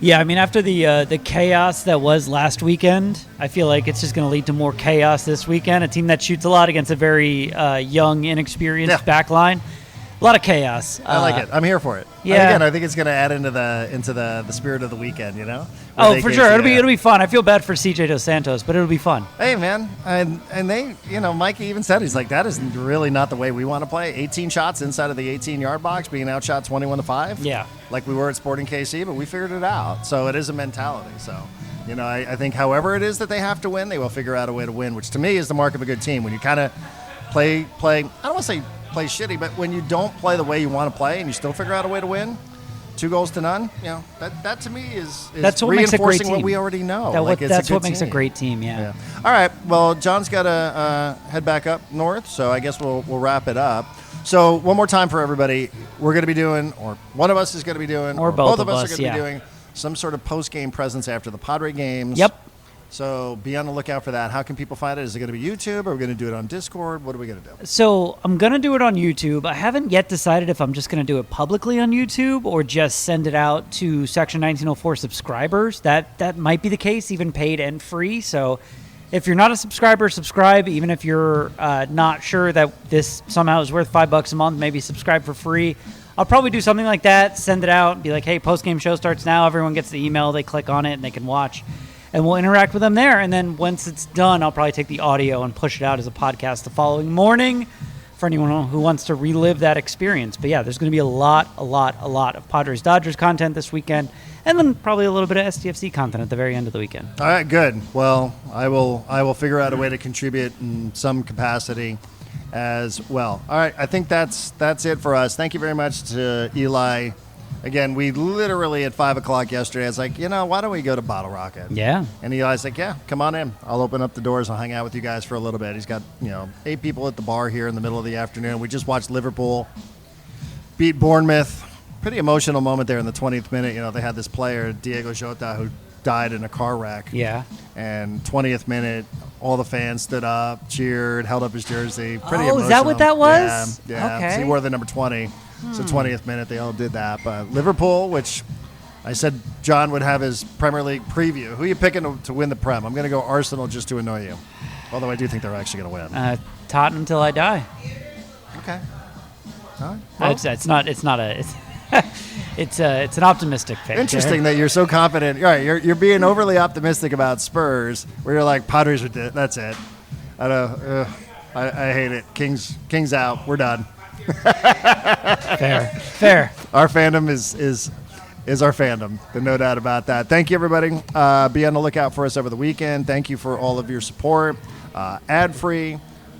[SPEAKER 1] Yeah, I mean, after the chaos that was last weekend, I feel like it's just going to lead to more chaos this weekend. A team that shoots a lot against a very young, inexperienced back line. A lot of chaos.
[SPEAKER 2] I like it. I'm here for it.
[SPEAKER 1] Yeah.
[SPEAKER 2] And again, I think it's going to add into the spirit of the weekend, you know?
[SPEAKER 1] Oh, for sure. It'll be fun. I feel bad for CJ Dos Santos, but it'll be fun.
[SPEAKER 2] Hey, man. And they, Mikey even said, he's like, that is really not the way we want to play. 18 shots inside of the 18-yard box, being outshot 21-5.
[SPEAKER 1] Yeah.
[SPEAKER 2] Like we were at Sporting KC, but we figured it out. So it is a mentality. So, I think however it is that they have to win, they will figure out a way to win, which to me is the mark of a good team. When you kind of play, I don't want to say play shitty, but when you don't play the way you want to play and you still figure out a way to win, 2-0, that to me is
[SPEAKER 1] that's what
[SPEAKER 2] reinforcing
[SPEAKER 1] makes a great team.
[SPEAKER 2] what we already know.
[SPEAKER 1] That's what makes a great team. Yeah.
[SPEAKER 2] All right. Well, John's got to head back up north, so I guess we'll wrap it up. So one more time for everybody, we're going to be doing, or one of us is going to be doing,
[SPEAKER 1] or both
[SPEAKER 2] of us are going to
[SPEAKER 1] yeah.
[SPEAKER 2] be doing some sort of post-game presence after the Padre games.
[SPEAKER 1] Yep.
[SPEAKER 2] So be on the lookout for that. How can people find it? Is it going to be YouTube? Are we going to do it on Discord? What are we going to do?
[SPEAKER 1] So I'm going to do it on YouTube. I haven't yet decided if I'm just going to do it publicly on YouTube or just send it out to Section 1904 subscribers. That might be the case, even paid and free. So if you're not a subscriber, subscribe. Even if you're not sure that this somehow is worth $5 a month, maybe subscribe for free. I'll probably do something like that, send it out, be like, hey, post-game show starts now. Everyone gets the email. They click on it, and they can watch. And we'll interact with them there. And then once it's done, I'll probably take the audio and push it out as a podcast the following morning for anyone who wants to relive that experience. But yeah, there's going to be a lot of Padres-Dodgers content this weekend, and then probably a little bit of SDFC content at the very end of the weekend.
[SPEAKER 2] All right, good. Well, I will figure out a way to contribute in some capacity as well. All right, I think that's it for us. Thank you very much to Eli. Again, we literally at 5 o'clock yesterday, I was like, why don't we go to Bottle Rocket?
[SPEAKER 1] Yeah.
[SPEAKER 2] And Eli's like, yeah, come on in. I'll open up the doors. I'll hang out with you guys for a little bit. He's got, 8 people at the bar here in the middle of the afternoon. We just watched Liverpool beat Bournemouth. Pretty emotional moment there in the 20th minute. They had this player, Diego Jota, who died in a car wreck.
[SPEAKER 1] Yeah.
[SPEAKER 2] And 20th minute, all the fans stood up, cheered, held up his jersey. Pretty emotional.
[SPEAKER 1] Is that what that was?
[SPEAKER 2] Yeah.
[SPEAKER 1] Okay.
[SPEAKER 2] So he wore the number 20. So 20th minute, they all did that. But Liverpool, which I said John would have his Premier League preview. Who are you picking to win the Prem? I'm going to go Arsenal just to annoy you. Although I do think they're actually going to win.
[SPEAKER 1] Tottenham till I die.
[SPEAKER 2] Okay. All right. Well,
[SPEAKER 1] it's an optimistic pick.
[SPEAKER 2] Interesting that you're so confident. All right, you're being overly optimistic about Spurs, where you're like, Padres are dead. That's it. I know. I hate it. Kings out. We're done.
[SPEAKER 1] Fair.
[SPEAKER 2] Our fandom is our fandom. There's no doubt about that. Thank you, everybody. Be on the lookout for us over the weekend. Thank you for all of your support. Ad-free,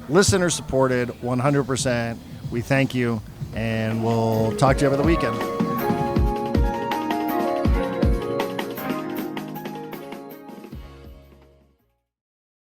[SPEAKER 2] listener-supported, 100%. We thank you, and we'll talk to you over the weekend.